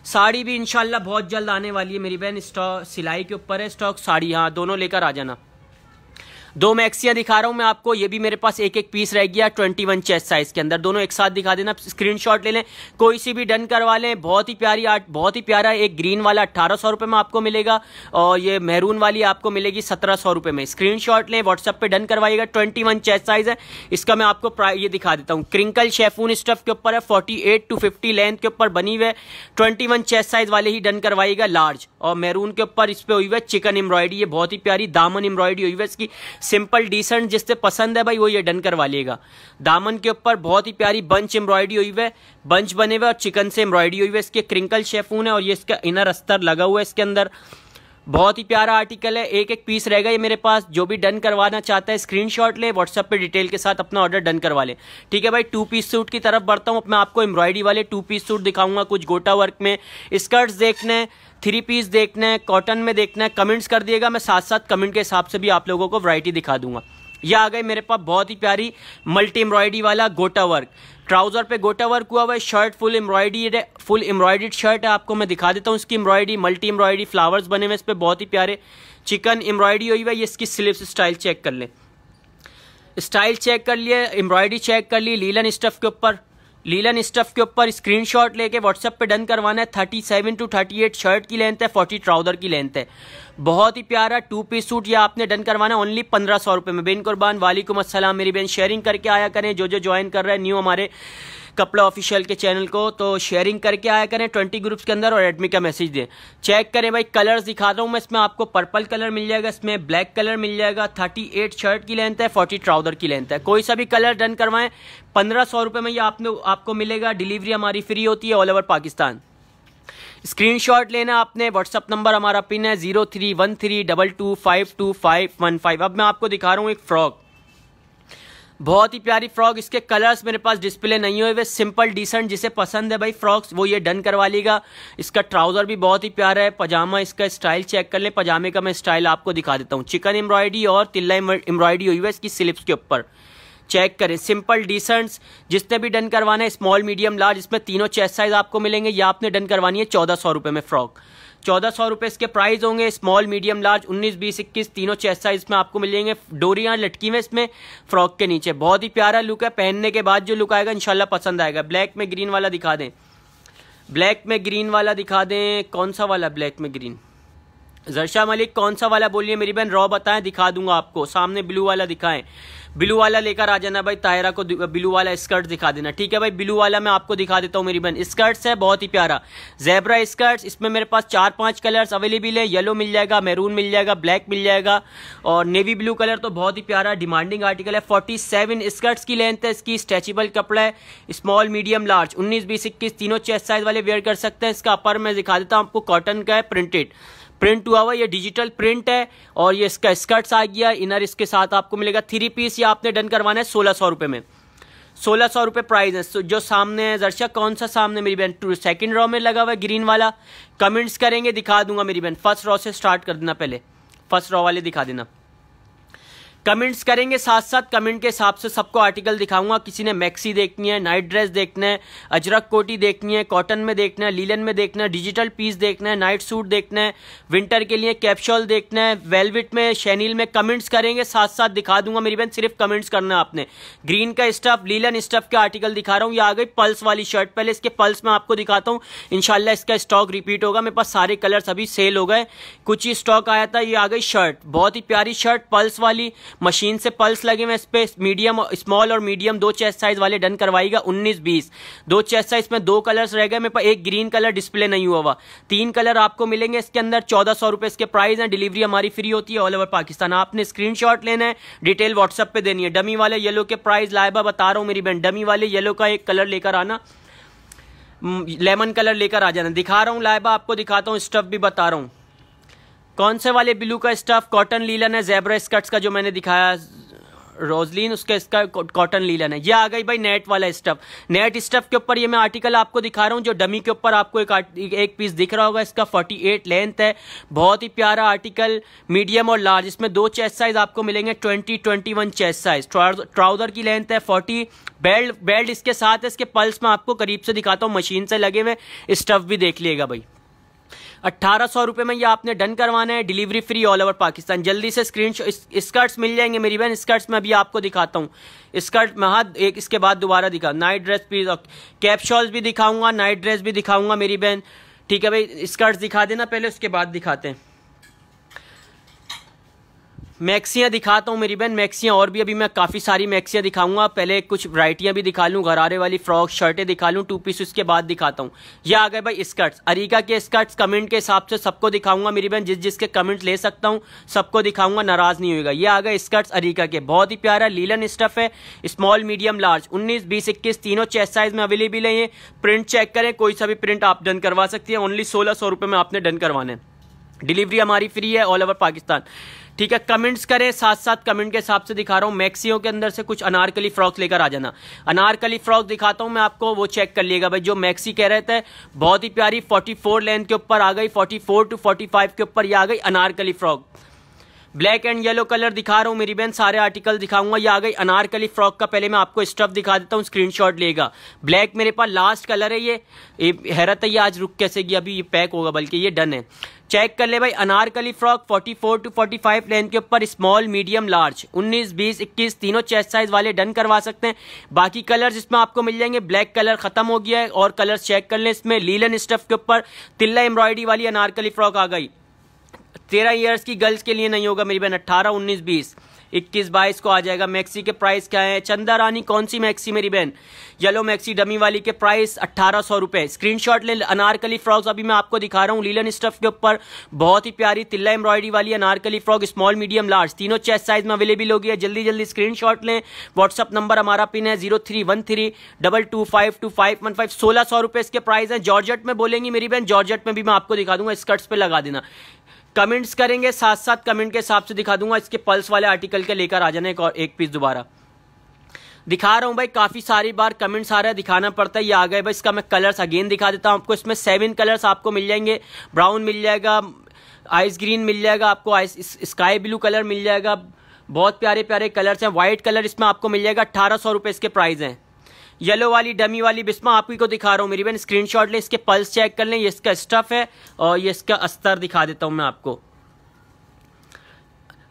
Speaker 1: साड़ी भी इंशाल्लाह बहुत जल्द आने वाली है मेरी बहन, स्टॉक सिलाई के ऊपर है स्टॉक, साड़ी हाँ दोनों लेकर आ जाना। 2 मैक्सियां दिखा रहा हूं मैं आपको, ये भी मेरे पास एक पीस रह गया 21 चेस्ट साइज के अंदर, दोनों एक साथ दिखा देना। स्क्रीनशॉट ले लें, कोई सी भी डन करवा लें। बहुत ही प्यारी आर्ट, बहुत ही प्यारा। एक ग्रीन वाला 1800 रुपए में आपको मिलेगा, और ये मैरून वाली आपको मिलेगी 1700 रुपए में। स्क्रीनशॉट लें, व्हाट्सएप पे डन करवाइएगा। 21 चेस्ट साइज है इसका, मैं आपको ये दिखा देता हूँ। क्रिंकल शेफून स्टफ के ऊपर है, 48 to 50 लेंथ के ऊपर बनी हुई है। 21 चेस्ट साइज वाले ही डन करवाइएगा लार्ज, और मैरून के ऊपर इस पे हुई है चिकन एम्ब्रॉयडरी, ये बहुत ही प्यारी दामन एम्ब्रॉयडरी हुई है इसकी, सिंपल डिसेंट। जिससे पसंद है भाई वो ये डन करवा लेगा। दामन के ऊपर बहुत ही प्यारी बंच एम्ब्रॉयडरी हुई है, बंच बने हुए और चिकन से एम्ब्रॉयडरी हुई है। इसके क्रिंकल शेफून है, और ये इसका इनर अस्तर लगा हुआ है इसके अंदर। बहुत ही प्यारा आर्टिकल है, एक पीस रहेगा ये मेरे पास। जो भी डन करवाना चाहता है स्क्रीनशॉट ले, व्हाट्सएप पे डिटेल के साथ अपना ऑर्डर डन करवा ले। ठीक है भाई, 2 पीस सूट की तरफ बढ़ता हूँ। मैं आपको एम्ब्रॉयडरी वाले 2 पीस सूट दिखाऊंगा, कुछ गोटा वर्क में। स्कर्ट्स देखने हैं, 3 पीस देखना है, कॉटन में देखना है, कमेंट्स कर दिएगा, मैं साथ साथ कमेंट के हिसाब से भी आप लोगों को वैरायटी दिखा दूंगा। ये आ गए मेरे पास बहुत ही प्यारी मल्टी एम्ब्रॉयडरी वाला गोटा वर्क, ट्राउजर पे गोटा वर्क हुआ हुआ है, शर्ट फुल एम्ब्रॉयडर्ड शर्ट है। आपको मैं दिखा देता हूँ इसकी एम्ब्रॉयडरी, मल्टी एम्ब्रॉयडरी, फ्लावर्स बने हुए इस पे बहुत ही प्यारे, चिकन एम्ब्रॉयडरी हुई है। ये इसकी स्लीव्स स्टाइल चेक कर लें, स्टाइल चेक कर लिए, एम्ब्रॉयडरी चेक कर ली। लीलन स्टफ के ऊपर, लीलन स्टफ के ऊपर स्क्रीनशॉट लेके व्हाट्सएप पे डन करवाना है। 37 to 38 शर्ट की लेंथ है, 40 ट्राउजर की लेंथ है। बहुत ही प्यारा 2 पीस सूट ये आपने डन करवाना है ओनली 1500 रुपए में। बेन कुर्बान वालेकुम अस्सलाम मेरी बहन, शेयरिंग करके आया करें। जो ज्वाइन कर रहे हैं न्यू हमारे कपड़ा ऑफिशियल के चैनल को, तो शेयरिंग करके आया करें 20 ग्रुप्स के अंदर, और एडमी का मैसेज दें। चेक करें भाई, कलर्स दिखा रहा हूँ मैं। इसमें आपको पर्पल कलर मिल जाएगा, इसमें ब्लैक कलर मिल जाएगा। 38 शर्ट की लेंथ है, 40 ट्राउजर की लेंथ है। कोई सा भी कलर डन करवाएं 1500 रुपए में ये आपको मिलेगा। डिलीवरी हमारी फ्री होती है ऑल ओवर पाकिस्तान। स्क्रीनशॉट लेना आपने, व्हाट्सअप नंबर हमारा पिन है 031322525515। अब मैं आपको दिखा रहा हूँ एक फ्रॉक, बहुत ही प्यारी फ्रॉक। इसके कलर्स मेरे पास डिस्प्ले नहीं हुए वे, सिंपल डिसेंट, जिसे पसंद है भाई फ्रॉक्स वो ये डन करवा लेगा। इसका ट्राउजर भी बहुत ही प्यारा है। पजामा, इसका स्टाइल चेक कर ले, पजामे का मैं स्टाइल आपको दिखा देता हूँ। चिकन एम्ब्रॉयडरी और तिल्ला एम्ब्रॉयडरी हुई है इसकी स्लिप्स के ऊपर, चेक करें, सिंपल डिसेंट्स। जिसने भी डन करवाना है स्मॉल मीडियम लार्ज, इसमें तीनों चेस्ट साइज आपको मिलेंगे। ये आपने डन करवानी है 1400 रुपए में फ्रॉक। 1400 रुपये इसके प्राइस होंगे। स्मॉल मीडियम लार्ज 19 20 21 तीनों चेस्ट साइज में आपको मिल जाएंगे। डोरियां लटकी हुई इसमें फ्रॉक के नीचे, बहुत ही प्यारा लुक है। पहनने के बाद जो लुक आएगा इंशाल्लाह पसंद आएगा। ब्लैक में ग्रीन वाला दिखा दें, ब्लैक में ग्रीन वाला दिखा दें। कौन सा वाला ब्लैक में ग्रीन? जरशा मलिक कौन सा वाला बोलिए मेरी बहन, रॉ बताएं, दिखा दूंगा आपको। सामने ब्लू वाला दिखाएं, ब्लू वाला लेकर आ जाना भाई। ताहिरा को ब्लू वाला स्कर्ट दिखा देना, ठीक है भाई। ब्लू वाला मैं आपको दिखा देता हूँ मेरी बहन। स्कर्ट्स है बहुत ही प्यारा, ज़ेब्रा स्कर्ट्स। इसमें मेरे पास 4-5 कलर्स अवेलेबल है। येलो मिल जाएगा, मैरून मिल जाएगा, ब्लैक मिल जाएगा और नेवी ब्लू कलर तो बहुत ही प्यारा डिमांडिंग आर्टिकल है। 47 स्कर्ट्स की लेंथ है इसकी, स्ट्रेचेबल कपड़ा है। स्मॉल मीडियम लार्ज 19 20 21 तीनों चेस्ट साइज वाले वेयर कर सकते हैं। इसका अपर मैं दिखा देता हूँ आपको, कॉटन का है, प्रिंटेड प्रिंट हुआ हुआ, ये डिजिटल प्रिंट है। और ये इसका स्कर्ट्स आ गया, इनर इसके साथ आपको मिलेगा। 3 पीस ये आपने डन करवाना है 1600 रुपये में। 1600 रुपये प्राइस है। जो सामने है जरशा, कौन सा सामने मेरी बहन? सेकंड रॉ में लगा हुआ है ग्रीन वाला। कमेंट्स करेंगे दिखा दूंगा मेरी बहन। फर्स्ट रॉ से स्टार्ट कर देना, पहले फर्स्ट रॉ वाले दिखा देना। कमेंट्स करेंगे साथ साथ, कमेंट के हिसाब से सबको आर्टिकल दिखाऊंगा। किसी ने मैक्सी देखनी है, नाइट ड्रेस देखना है, अजरक कोटी देखनी है, कॉटन में देखना है, लीलन में देखना है, डिजिटल पीस देखना है, नाइट सूट देखना है, विंटर के लिए कैप्शॉल देखना है, वेलवेट में, शैनील में। कमेंट्स करेंगे साथ साथ दिखा दूंगा मेरी बहन, सिर्फ कमेंट्स करना है आपने। ग्रीन का स्टफ, लीलन स्टफ के आर्टिकल दिखा रहा हूँ। ये आ गई पल्स वाली शर्ट। पहले इसके पल्स में आपको दिखाता हूँ, इंशाल्लाह इसका स्टॉक रिपीट होगा। मेरे पास सारे कलर्स अभी सेल हो गए, कुछ ही स्टॉक आया था। ये आ गई शर्ट, बहुत ही प्यारी शर्ट, पल्स वाली, मशीन से पल्स लगे हुए इस पे। मीडियम, स्मॉल और मीडियम 2 चेस्ट साइज वाले डन करवाएगा। 19 20 2 चेस्ट साइज में 2 कलर्स रह गए मेरे पास। एक ग्रीन कलर डिस्प्ले नहीं हुआ हुआ, 3 कलर आपको मिलेंगे इसके अंदर। 1400 रुपए इसके प्राइस है। डिलीवरी हमारी फ्री होती है ऑल ओवर पाकिस्तान। आपने स्क्रीनशॉट लेना है, डिटेल व्हाट्सएप पे देनी है। डमी वाले येलो के प्राइस लाइबा बता रहा हूं मेरी बहन, डमी वाले येलो का एक कलर लेकर आना, लेमन कलर लेकर आ जाना। दिखा रहा हूं लाइबा, आपको दिखाता हूं, स्टफ भी बता रहा हूं। कौन से वाले ब्लू का स्टफ? कॉटन लीलन है। ज़ेब्रा स्कर्ट्स का जो मैंने दिखाया रोजलिन, उसका इसका कॉटन लीलन है। ये आ गई भाई नेट वाला स्टफ। नेट स्टफ के ऊपर ये मैं आर्टिकल आपको दिखा रहा हूँ, जो डमी के ऊपर आपको एक पीस दिख रहा होगा। इसका 48 लेंथ है, बहुत ही प्यारा आर्टिकल, मीडियम और लार्ज। इसमें 2 चेस्ट साइज आपको मिलेंगे, 20-21 चेस्ट साइज। ट्राउजर की लेंथ है 40। बेल्ट इसके साथ है। इसके पल्स में आपको करीब से दिखाता हूँ, मशीन से लगे हुए स्टफ भी देख लिएगा भाई। 1800 रुपये में ये आपने डन करवाना है। Delivery free all over Pakistan. जल्दी से स्क्रीनशॉट। स्कर्ट्स मिल जाएंगे मेरी बहन। स्कर्ट्स में अभी आपको दिखाता हूँ। स्कर्ट में हाथ एक, इसके बाद दोबारा दिखा। नाइट ड्रेस भी, कैप शॉल्स भी दिखाऊंगा, नाइट ड्रेस भी दिखाऊंगा मेरी बहन, ठीक है भाई। स्कर्ट्स दिखा देना पहले, उसके बाद दिखाते हैं। मैक्सियाँ दिखाता हूँ मेरी बहन, मैक्सियाँ और भी अभी मैं काफ़ी सारी मैक्सियाँ दिखाऊंगा। पहले कुछ वैरायटियाँ भी दिखा लूँ, गरारे वाली फ्रॉक शर्टें दिखा लूँ, 2 पीस, उसके बाद दिखाता हूँ। ये आ गए भाई स्कर्ट्स, अरीका के स्कर्ट्स। कमेंट के हिसाब से सबको दिखाऊंगा मेरी बहन, जिसके कमेंट ले सकता हूँ सबको दिखाऊंगा, नाराज नहीं होगा। ये आ गए स्कर्ट्स अरीका के, बहुत ही प्यारा लीलन स्टफ है। स्मॉल मीडियम लार्ज 19 20 21 तीनों चेस्ट साइज में अवेलेबल है। ये प्रिंट चेक करें, कोई सा भी प्रिंट आप डन करवा सकती है। ओनली 1600 रुपये में आपने डन करवाना है। डिलीवरी हमारी फ्री है ऑल ओवर पाकिस्तान, ठीक है। कमेंट्स करें साथ साथ, कमेंट के हिसाब से दिखा रहा हूँ। मैक्सियों के अंदर से कुछ अनारकली फ्रॉक लेकर आ जाना। अनारकली फ्रॉक दिखाता हूँ मैं आपको, वो चेक कर लिएगा भाई। जो मैक्सी कह रहे थे, बहुत ही प्यारी 44 लेंथ के ऊपर आ गई, 44 to 45 के ऊपर ये आ गई Anarkali frock. Black and yellow colour दिखा रहा हूँ मेरी बहन, सारे आर्टिकल दिखाऊंगा। ये आ गई अनारकली फ्रॉक का। पहले मैं आपको स्टफ दिखा देता हूँ, स्क्रीनशॉट लेगा। ब्लैक मेरे पास लास्ट कलर है। ये हैरत है, ये आज रुक कैसे गया, अभी ये पैक होगा, बल्कि ये डन है। चेक कर ले भाई, अनारकली फ्रॉक 44 to 45 लेंथ के ऊपर, स्मॉल मीडियम लार्ज 19 20 21 तीनों चेस्ट साइज वाले डन करवा सकते हैं। बाकी कलर्स इसमें आपको मिल जाएंगे। ब्लैक कलर खत्म हो गया है और कलर्स चेक कर ले। इसमें लीलन स्टफ के ऊपर तिल्ला एम्ब्रॉयडरी वाली अनारकली फ्रॉक आ गई। 13 ईयर्स की गर्ल्स के लिए नहीं होगा मेरी बहन, 18 19 20 21 22 को आ जाएगा। मैक्सी के प्राइस क्या है? चंदा रानी कौन सी मैक्सी मेरी बहन? येलो मैक्सी डमी वाली के प्राइस 1800 रुपए। स्क्रीनशॉट ले। अनारकली फ्रॉक्स अभी मैं आपको दिखा रहा हूँ लीलन स्टफ के ऊपर, बहुत ही प्यारी तिल्ला एम्ब्रॉयडरी वाली Anarkali frock, small medium large तीनों चेस्ट साइज में अवेलेबल होगी है। जल्दी जल्दी स्क्रीनशॉट लें। व्हाट्सअप नंबर हमारा पिन है 031322521515। 1600 रुपए इसके प्राइस है। जॉर्जेट में बोलेंगी मेरी बहन, जॉर्जेट में भी मैं आपको दिखा दूंगा, स्कर्ट्स पे लगा देना। कमेंट्स करेंगे साथ साथ, कमेंट के हिसाब से दिखा दूंगा। इसके पल्स वाले आर्टिकल के लेकर आ जाना एक पीस दोबारा दिखा रहा हूं भाई। काफी सारी बार कमेंट्स आ रहा है, दिखाना पड़ता है। ये आ गए भाई, इसका मैं कलर्स अगेन दिखा देता हूं आपको। इसमें 7 कलर्स आपको मिल जाएंगे। ब्राउन मिल जाएगा, आइस ग्रीन मिल जाएगा आपको, आइस स्काई ब्लू कलर मिल जाएगा। बहुत प्यारे प्यारे कलर्स हैं। व्हाइट कलर इसमें आपको मिल जाएगा। 1800 रुपए इसके प्राइस हैं। येलो वाली डमी वाली बिस्मा आपकी को दिखा रहा हूँ मेरी बहन, स्क्रीनशॉट ले, इसके पल्स चेक कर लें। ये इसका स्टफ है और ये इसका अस्तर दिखा देता हूँ मैं आपको।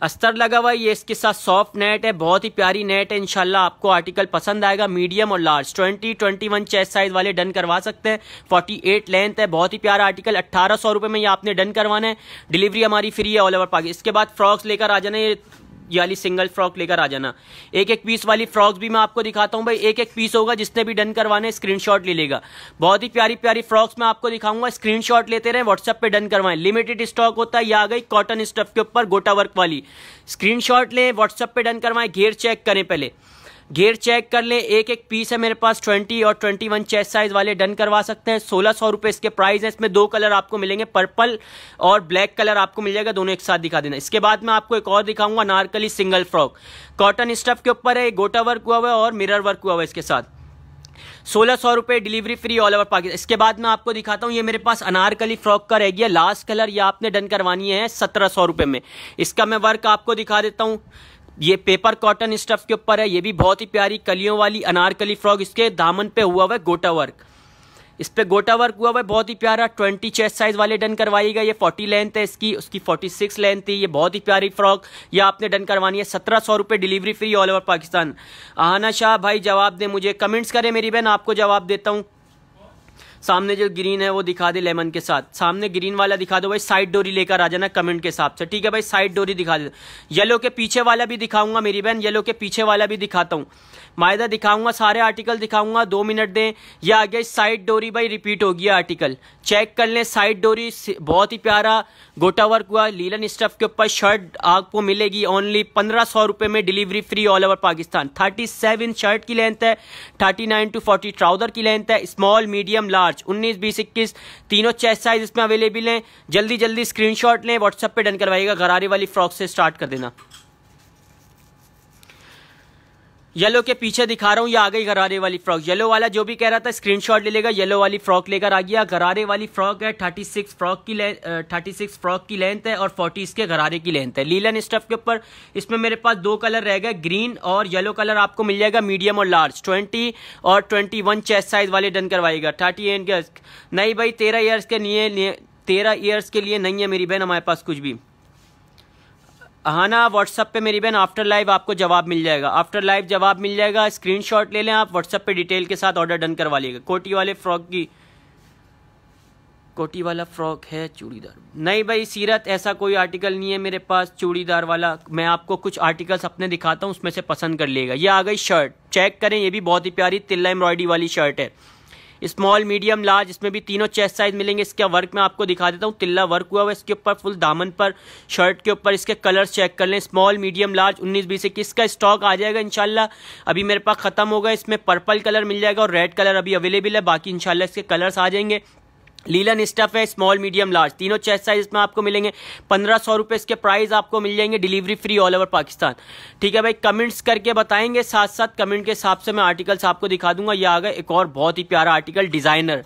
Speaker 1: अस्तर लगा हुआ है, ये इसके साथ सॉफ्ट नेट है, बहुत ही प्यारी नेट है। इंशाल्लाह आपको आर्टिकल पसंद आएगा। मीडियम और लार्ज 20-21 चेस्ट साइज वाले डन करवा सकते हैं। 48 लेंथ है, बहुत ही प्यारा आर्टिकल। 1800 रुपये में ये आपने डन करवाना है। डिलीवरी हमारी फ्री है ऑल ओवर पाकिस्तान। इसके बाद फ्रॉक्स लेकर आ जाना, ये वाली सिंगल फ्रॉक लेकर आ जाना। एक एक पीस वाली फ्रॉक्स भी मैं आपको दिखाता हूं भाई, एक एक पीस होगा, जिसने भी डन करवाने स्क्रीनशॉट ले लेगा। बहुत ही प्यारी प्यारी फ्रॉक्स मैं आपको दिखाऊंगा, स्क्रीनशॉट लेते रहे, व्हाट्सएप पे डन करवाएं। लिमिटेड स्टॉक होता है। ये आ गई कॉटन स्टफ के ऊपर गोटा वर्क वाली, स्क्रीनशॉट लें, व्हाट्सएप पे डन करवाएं। घेर चेक करें, पहले घेर चेक कर लें। एक एक पीस है मेरे पास, 20 और 21 चेस्ट साइज वाले डन करवा सकते हैं। 1600 रुपये इसके प्राइस है। इसमें 2 कलर आपको मिलेंगे, पर्पल और ब्लैक कलर आपको मिल जाएगा, दोनों एक साथ दिखा देना। इसके बाद मैं आपको एक और दिखाऊंगा, Anarkali single frock, cotton stuff के ऊपर है, गोटा वर्क हुआ हुआ है और मिरर वर्क हुआ हुआ है इसके साथ। 1600 रुपये, delivery free all over Pakistan. इसके बाद मैं आपको दिखाता हूँ, ये मेरे पास अनारकली फ्रॉक का रह गया लास्ट कलर, ये आपने डन करवानी है 1700 रुपये में। इसका मैं वर्क आपको दिखा देता हूँ। ये पेपर कॉटन स्टफ के ऊपर है, ये भी बहुत ही प्यारी कलियों वाली अनारकली फ्रॉक। इसके दामन पे हुआ हुआ है गोटा वर्क, इस पे गोटा वर्क हुआ हुआ है, बहुत ही प्यारा। 20 चेस्ट साइज वाले डन करवाइएगा। ये 40 लेंथ है इसकी, उसकी 46 लेंथ थी। ये बहुत ही प्यारी फ्रॉक, ये आपने डन करवानी है 1700 रुपये, delivery free all over Pakistan. Aahana Shah भाई जवाब दे मुझे, कमेंट्स करें मेरी बहन, आपको जवाब देता हूँ। सामने जो ग्रीन है वो दिखा दे लेमन के साथ, सामने ग्रीन वाला दिखा दो भाई। साइड डोरी लेकर आ जाना कमेंट के हिसाब से, ठीक है भाई। साइड डोरी दिखा दे। येलो के पीछे वाला भी दिखाऊंगा मेरी बहन, येलो के पीछे वाला भी दिखाता हूँ। मायदा दिखाऊंगा, सारे आर्टिकल दिखाऊंगा, 2 मिनट दें। ये आ गया साइड डोरी भाई, रिपीट हो गया आर्टिकल, चेक कर लें। साइड डोरी बहुत ही प्यारा गोटा वर्क हुआ, लीलन स्टफ के ऊपर शर्ट आपको मिलेगी ओनली 1500 रुपये में, delivery free all over Pakistan. 37 shirt की लेंथ है, 39 to 40 ट्राउजर की लेंथ है, स्मॉल मीडियम लार्ज 19, 20, 21 तीनों चेस्ट साइज इसमें अवेलेबल हैं। जल्दी जल्दी स्क्रीनशॉट लें, व्हाट्सएप पे डन करवाइएगा। गरारे वाली फ्रॉक से स्टार्ट कर देना। येलो के पीछे दिखा रहा हूँ, ये आ गई गरारे वाली फ्रॉक। येलो वाला जो भी कह रहा था स्क्रीनशॉट ले लेगा, येलो वाली फ्रॉक लेकर आ गया। गरारे वाली फ्रॉक है, 36 फ्रॉक की लेंथ है और 40 इसके गरारे की लेंथ है। लीलन स्टफ के ऊपर इसमें मेरे पास 2 कलर रह गए, ग्रीन और येलो कलर आपको मिल जाएगा, मीडियम और लार्ज। 20 और 21 चेस्ट साइज वाले डन करवाएगा। 38 के नहीं भाई, 13 ईयर्स के लिए 13 ईयर्स के लिए नहीं है मेरी बहन हमारे पास कुछ भी। हाँ ना, व्हाट्सएप पे मेरी बहन आफ्टर लाइव आपको जवाब मिल जाएगा, आफ्टर लाइव जवाब मिल जाएगा। स्क्रीनशॉट ले लें आप, व्हाट्सएप पे डिटेल के साथ ऑर्डर डन करवा लीजिएगा। कोटी वाले फ्रॉक की, कोटी वाला फ्रॉक है चूड़ीदार, नहीं भाई सीरत ऐसा कोई आर्टिकल नहीं है मेरे पास चूड़ीदार वाला। मैं आपको कुछ आर्टिकल्स अपने दिखाता हूँ, उसमें से पसंद कर लेगा। ये आ गई शर्ट, चेक करें, ये भी बहुत ही प्यारी तिल्ला एम्ब्रॉयडरी वाली शर्ट है, स्मॉल मीडियम लार्ज, इसमें भी तीनों चेस्ट साइज मिलेंगे। इसका वर्क मैं आपको दिखा देता हूँ, तिल्ला वर्क हुआ हुआ है इसके ऊपर, फुल दामन पर, शर्ट के ऊपर। इसके कलर्स चेक कर लें, स्मॉल मीडियम लार्ज 19, 20, 21 का स्टॉक आ जाएगा इंशाल्लाह। अभी मेरे पास खत्म होगा, इसमें पर्पल कलर मिल जाएगा और रेड कलर अभी अवेलेबल है, बाकी इंशाल्लाह इसके कलर्स आ जाएंगे। लीलन स्टफ है, स्मॉल मीडियम लार्ज, तीनों चेस्ट साइज में आपको मिलेंगे। 1500 रुपये इसके प्राइस आपको मिल जाएंगे, delivery free all over Pakistan. ठीक है भाई, कमेंट्स करके बताएंगे, साथ साथ कमेंट के हिसाब से मैं आर्टिकल्स आपको दिखा दूंगा। ये आ गया एक और बहुत ही प्यारा आर्टिकल, डिजाइनर।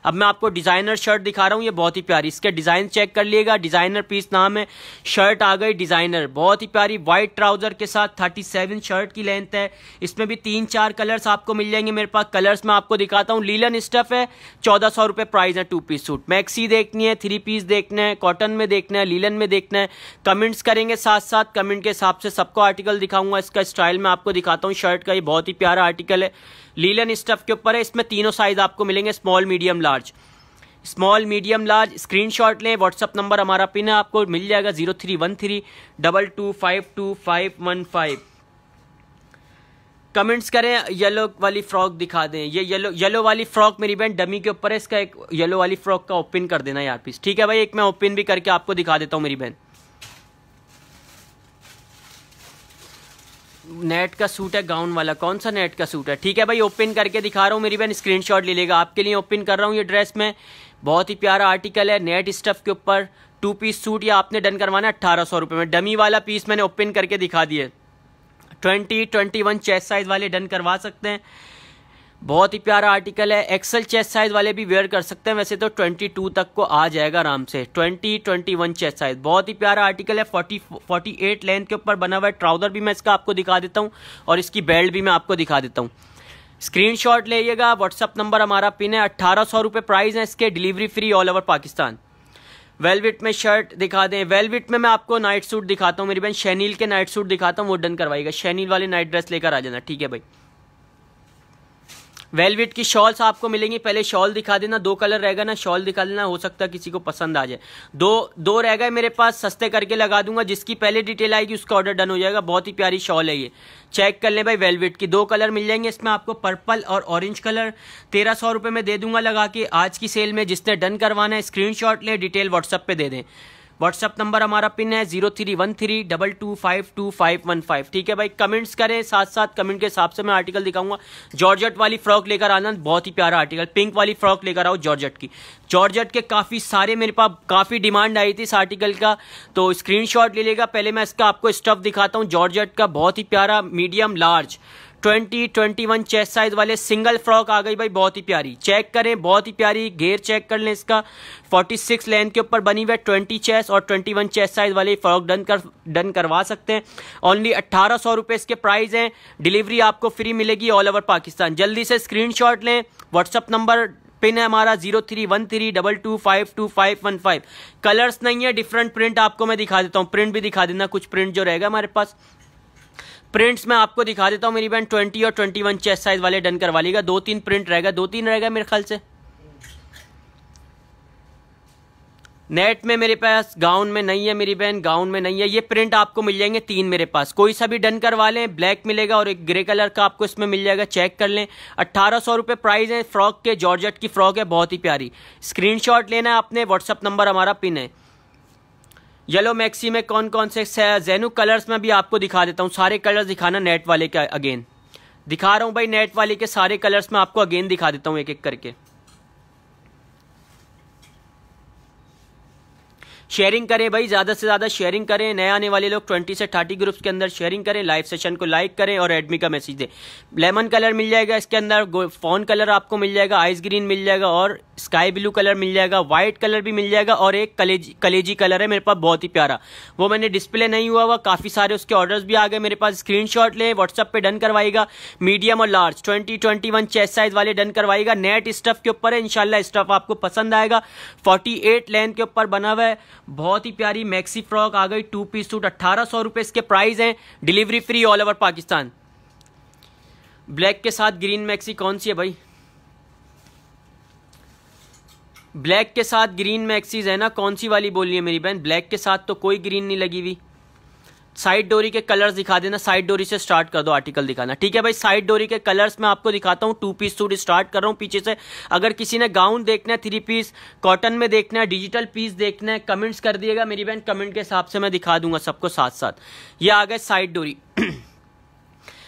Speaker 1: अब मैं आपको डिजाइनर शर्ट दिखा रहा हूँ, ये बहुत ही प्यारी, इसके डिजाइन चेक कर लिएगा, डिजाइनर पीस नाम है। शर्ट आ गई डिजाइनर, बहुत ही प्यारी, व्हाइट ट्राउजर के साथ, 37 शर्ट की लेंथ है। इसमें भी 3-4 कलर्स आपको मिल जाएंगे मेरे पास। कलर्स मैं आपको दिखाता हूँ। लीलन स्टफ है, 1400 रुपये प्राइस है। 2 पीस सूट, मैक्सी देखनी है, 3 पीस देखना है, कॉटन में देखना है, लीलन में देखना है, कमेंट्स करेंगे साथ साथ, कमेंट के हिसाब से सबको आर्टिकल दिखाऊंगा। इसका स्टाइल मैं आपको दिखाता हूँ शर्ट का, ये बहुत ही प्यारा आर्टिकल है, लीलन स्टफ के ऊपर है। इसमें तीनों साइज आपको मिलेंगे, small medium large, small medium large. Screenshot लें, व्हाट्सअप नंबर हमारा पिन है, आपको मिल जाएगा 031322521515। कमेंट्स करें, येलो वाली फ्रॉक दिखा दें। ये येलो वाली फ्रॉक मेरी बहन डमी के ऊपर है, इसका एक येलो वाली फ्रॉक का ओपन कर देना यार प्लीज। ठीक है भाई, एक मैं ओपन भी करके आपको दिखा देता हूँ मेरी बहन। नेट का सूट है गाउन वाला, कौन सा नेट का सूट है? ठीक है भाई, ओपन करके दिखा रहा हूँ मेरी बहन, स्क्रीनशॉट ले लेगा। आपके लिए ओपन कर रहा हूँ ये ड्रेस में, बहुत ही प्यारा आर्टिकल है, नेट स्टफ के ऊपर 2 पीस सूट। ये आपने डन करवाना 1800 रुपये में। डमी वाला पीस मैंने ओपन करके दिखा दिए। 20-21 चेस्ट साइज वाले डन करवा सकते हैं, बहुत ही प्यारा आर्टिकल है। एक्सल चेस्ट साइज वाले भी वेयर कर सकते हैं, वैसे तो 22 तक को आ जाएगा आराम से। 20-21 चेस्ट साइज, बहुत ही प्यारा आर्टिकल है। 48 लेंथ के ऊपर बना हुआ है। ट्राउजर भी मैं इसका आपको दिखा देता हूँ और इसकी बेल्ट भी मैं आपको दिखा देता हूँ। स्क्रीनशॉट लीजिएगा। व्हाट्सअप नंबर हमारा पिन है। 1800 रुपये प्राइस है इसके, delivery free all over Pakistan. Velvet में शर्ट दिखा दें। वेलवेट में मैं आपको नाइट सूट दिखाता हूँ मेरी बहन, शैनील के नाइट सूट दिखाता हूँ, वो डन करवाइएगा। शैनील वाली नाइट ड्रेस लेकर आ जाना, ठीक है भाई। वेलवेट की शॉल्स आपको मिलेंगी, पहले शॉल दिखा देना। 2 कलर रहेगा ना, शॉल दिखा देना, हो सकता है किसी को पसंद आ जाए। दो रह गए मेरे पास, सस्ते करके लगा दूंगा, जिसकी पहले डिटेल आएगी उसका ऑर्डर डन हो जाएगा। बहुत ही प्यारी शॉल है ये, चेक कर लें भाई। वेलवेट की 2 कलर मिल जाएंगे इसमें आपको, पर्पल और ऑरेंज कलर। 1300 रुपये में दे दूंगा लगा के आज की सेल में। जिसने डन करवाना है स्क्रीनशॉट ले, डिटेल व्हाट्सएप पे दे दें। व्हाट्सअप नंबर हमारा पिन है 0313225215, ठीक है भाई। कमेंट्स करें, साथ साथ कमेंट के हिसाब से मैं आर्टिकल दिखाऊंगा। जॉर्जेट वाली फ्रॉक लेकर आना, बहुत ही प्यारा आर्टिकल। पिंक वाली फ्रॉक लेकर आओ जॉर्जेट की। जॉर्जेट के काफ़ी सारे मेरे पास काफ़ी डिमांड आई थी इस आर्टिकल का, तो स्क्रीनशॉट ले लेगा। पहले मैं इसका आपको स्टफ दिखाता हूँ जॉर्जेट का, बहुत ही प्यारा मीडियम लार्ज 20-21 चेस्ट साइज वाले सिंगल फ्रॉक आ गई भाई, बहुत ही प्यारी। चेक करें, बहुत ही प्यारी। घेर चेक कर लें इसका, 46 लेंथ के ऊपर बनी हुई है। 20 चेस्ट और 21 चेस्ट साइज वाले फ्रॉक डन करवा सकते हैं। ओनली 1800 रुपये इसके प्राइस हैं। डिलीवरी आपको फ्री मिलेगी ऑल ओवर पाकिस्तान। जल्दी से स्क्रीनशॉट लें। व्हाट्सअप नंबर पिन है हमारा 031322522515। कलर्स नहीं है, डिफरेंट प्रिंट आपको मैं दिखा देता हूँ। प्रिंट भी दिखा देना, कुछ प्रिंट जो रहेगा हमारे पास प्रिंट्स में आपको दिखा देता हूँ मेरी बहन। 20 और 21 चेस्ट साइज वाले डन करवा लीजिएगा। 2-3 प्रिंट रहेगा, 2-3 रहेगा मेरे ख्याल से। नेट में मेरे पास, गाउन में नहीं है मेरी बहन, गाउन में नहीं है। ये प्रिंट आपको मिल जाएंगे 3 मेरे पास, कोई सा भी डन करवा लें। ब्लैक मिलेगा और एक ग्रे कलर का आपको इसमें मिल जाएगा, चेक कर लें। 1800 रुपये प्राइस है फ्रॉक के। जॉर्जेट की फ्रॉक है, बहुत ही प्यारी। स्क्रीनशॉट लेना है आपने, व्हाट्सअप नंबर हमारा पिन है। येलो मैक्सी में कौन कौन से जैनू कलर्स में भी आपको दिखा देता हूँ। सारे कलर्स दिखाना नेट वाले के, अगेन दिखा रहा हूँ भाई। नेट वाले के सारे कलर्स में आपको अगेन दिखा देता हूँ एक एक करके। शेयरिंग करें भाई, ज़्यादा से ज़्यादा शेयरिंग करें। नए आने वाले लोग 20 से 30 ग्रुप्स के अंदर शेयरिंग करें। लाइव सेशन को लाइक करें और एडमी का मैसेज दें। लेमन कलर मिल जाएगा इसके अंदर, फोन कलर आपको मिल जाएगा, आइस ग्रीन मिल जाएगा और स्काई ब्लू कलर मिल जाएगा, व्हाइट कलर भी मिल जाएगा और एक कलेजी कलर है मेरे पास, बहुत ही प्यारा। वो मैंने डिस्प्ले नहीं हुआ हुआ, काफ़ी सारे उसके ऑर्डर्स भी आ गए मेरे पास। स्क्रीनशॉट ले, व्हाट्सअप पे डन करवाएगा। मीडियम और लार्ज 20-21 चेस्ट साइज वाले डन करवाएगा। नेट स्टफ के ऊपर है, इंशाल्लाह स्टफ आपको पसंद आएगा। 48 लेंथ के ऊपर बना हुआ है, बहुत ही प्यारी मैक्सी फ्रॉक आ गई। 2 पीस सूट, 1800 रुपये इसके प्राइस हैं। Delivery free all over Pakistan. Black के साथ ग्रीन मैक्सी कौन सी है भाई? ब्लैक के साथ ग्रीन मैक्सीज है ना, कौन सी वाली बोली है मेरी बहन? ब्लैक के साथ तो कोई ग्रीन नहीं लगी हुई। साइड डोरी के कलर्स दिखा देना। साइड डोरी से स्टार्ट कर दो आर्टिकल दिखाना, ठीक है भाई। साइड डोरी के कलर्स में आपको दिखाता हूँ। 2 पीस सूट स्टार्ट कर रहा हूँ पीछे से। अगर किसी ने गाउन देखना है, 3 पीस कॉटन में देखना है, डिजिटल पीस देखना है, कमेंट्स कर दिएगा मेरी बहन। कमेंट के हिसाब से मैं दिखा दूंगा सबको साथ साथ। ये आ गए साइड डोरी।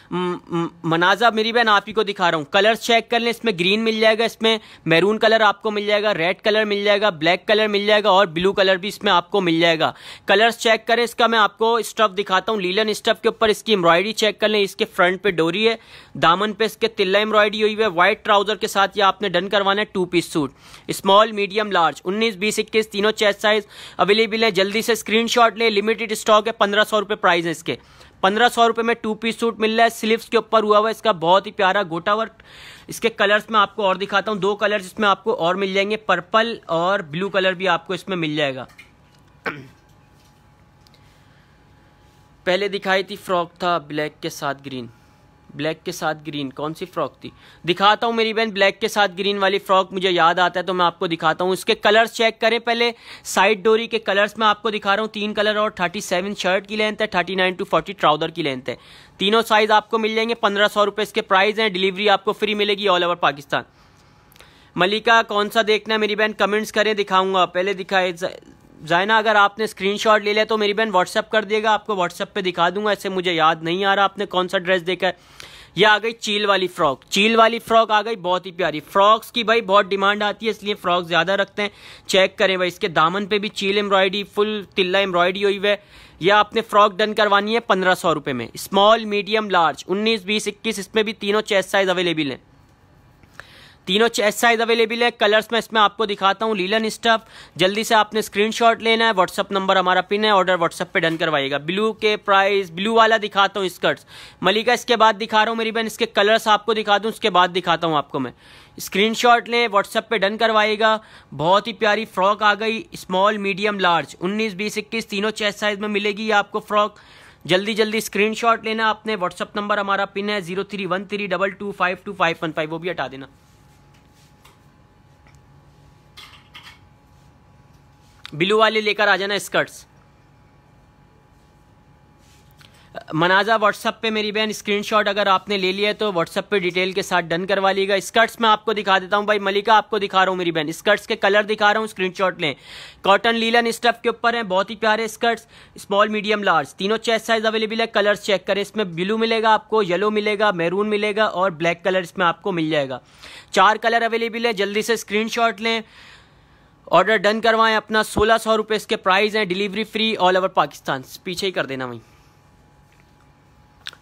Speaker 1: मनाजा मेरी बहन आप ही को दिखा रहा हूँ। कलर्स चेक कर लें, इसमें ग्रीन मिल जाएगा, इसमें मैरून कलर आपको मिल जाएगा, रेड कलर मिल जाएगा, ब्लैक कलर मिल जाएगा और ब्लू कलर भी इसमें आपको मिल जाएगा। कलर्स चेक करें। इसका मैं आपको स्टफ दिखाता हूँ। लीलन स्टफ के ऊपर इसकी एम्ब्रॉयडरी चेक कर लें। इसके फ्रंट पे डोरी है, दामन पे इसके तिल्ला एम्ब्रॉयडरी हुई है। व्हाइट ट्राउजर के साथ ये आपने डन करवाना है। 2 piece suit, small, medium, large, 19, 20, 21 तीनों चेस्ट साइज अवेलेबल है। जल्दी से स्क्रीनशॉट ले, लिमिटेड स्टॉक है। 1500 रुपये प्राइस है इसके। 1500 रुपये में 2 पीस सूट मिल रहा है। स्लीव्स के ऊपर हुआ हुआ इसका बहुत ही प्यारा गोटा वर्क। इसके कलर्स में आपको और दिखाता हूँ। 2 कलर्स इसमें आपको और मिल जाएंगे, पर्पल और ब्लू कलर भी आपको इसमें मिल जाएगा। पहले दिखाई थी फ्रॉक था ब्लैक के साथ ग्रीन। ब्लैक के साथ ग्रीन कौन सी फ्रॉक थी? दिखाता हूँ मेरी बहन। ब्लैक के साथ ग्रीन वाली फ्रॉक मुझे याद आता है तो मैं आपको दिखाता हूँ। इसके कलर्स चेक करें पहले। साइड डोरी के कलर्स में आपको दिखा रहा हूँ। 3 कलर और 37 शर्ट की लेंथ है, 39 to 40 ट्राउजर की लेंथ है। तीनों साइज आपको मिल जाएंगे। 1500 रुपये इसके प्राइस हैं। डिलीवरी आपको फ्री मिलेगी ऑल ओवर पाकिस्तान। मलिका कौन सा देखना है मेरी बहन? कमेंट्स करें, दिखाऊंगा। पहले दिखाए जायना, अगर आपने स्क्रीनशॉट ले लिया तो मेरी बहन व्हाट्सअप कर देगा, आपको व्हाट्सअप पे दिखा दूंगा। ऐसे मुझे याद नहीं आ रहा आपने कौन सा ड्रेस देखा है। ये आ गई चील वाली फ्रॉक। चील वाली फ्रॉक आ गई, बहुत ही प्यारी। फ्रॉक्स की भाई बहुत डिमांड आती है, इसलिए फ्रॉक ज्यादा रखते हैं। चेक करें भाई, इसके दामन पे भी चील एम्ब्रॉयडरी, फुल तिल्ला एम्ब्रॉयडरी हुई है। यह आपने फ्रॉक डन करवानी है 1500 रुपये में। स्मॉल, मीडियम, लार्ज, 19, 20, 21 इसमें भी तीनों चेस्ट साइज अवेलेबल है। तीनों चेस्ट साइज अवेलेबल है। कलर्स में इसमें आपको दिखाता हूँ, लीलन स्टफ। जल्दी से आपने स्क्रीनशॉट लेना है, व्हाट्सअप नंबर हमारा पिन है, ऑर्डर व्हाट्सअप पे डन करवाइएगा। ब्लू के प्राइस, ब्लू वाला दिखाता हूँ स्कर्ट्स मलिका, इसके बाद दिखा रहा हूँ मेरी बहन, इसके कलर्स आपको दिखा दूँ, उसके बाद दिखाता हूँ आपको मैं। स्क्रीनशॉट लें, व्हाट्सएप पे डन करवाइएगा। बहुत ही प्यारी फ्रॉक आ गई, स्मॉल मीडियम लार्ज, 19, 20, 21 तीनों चेस्ट साइज में मिलेगी ये आपको फ्रॉक। जल्दी जल्दी स्क्रीनशॉट लेना आपने, व्हाट्सएप नंबर हमारा पिन है 031322525515, वो भी हटा देना। ब्लू वाले लेकर आ जाना स्कर्ट्स। मनाजा व्हाट्सएप पे मेरी बहन स्क्रीनशॉट अगर आपने ले लिया है तो व्हाट्सएप पे डिटेल के साथ डन करवा लीजिएगा। स्कर्ट्स में आपको दिखा देता हूं भाई, मलिका आपको दिखा रहा हूं मेरी बहन, स्कर्ट्स के कलर दिखा रहा हूं, स्क्रीनशॉट लें। कॉटन लीलन स्टफ के ऊपर है, बहुत ही प्यारे स्कर्ट्स, स्मॉल मीडियम लार्ज, तीनों चेस्ट साइज अवेलेबल है। कलर्स चेक करें, इसमें ब्लू मिलेगा आपको, येलो मिलेगा, मैरून मिलेगा और ब्लैक कलर इसमें आपको मिल जाएगा। 4 कलर अवेलेबल है, जल्दी से स्क्रीनशॉट लें, ऑर्डर डन करवाएं अपना। 1600 रुपये इसके प्राइस हैं, delivery free all over Pakistan. पीछे ही कर देना वहीं।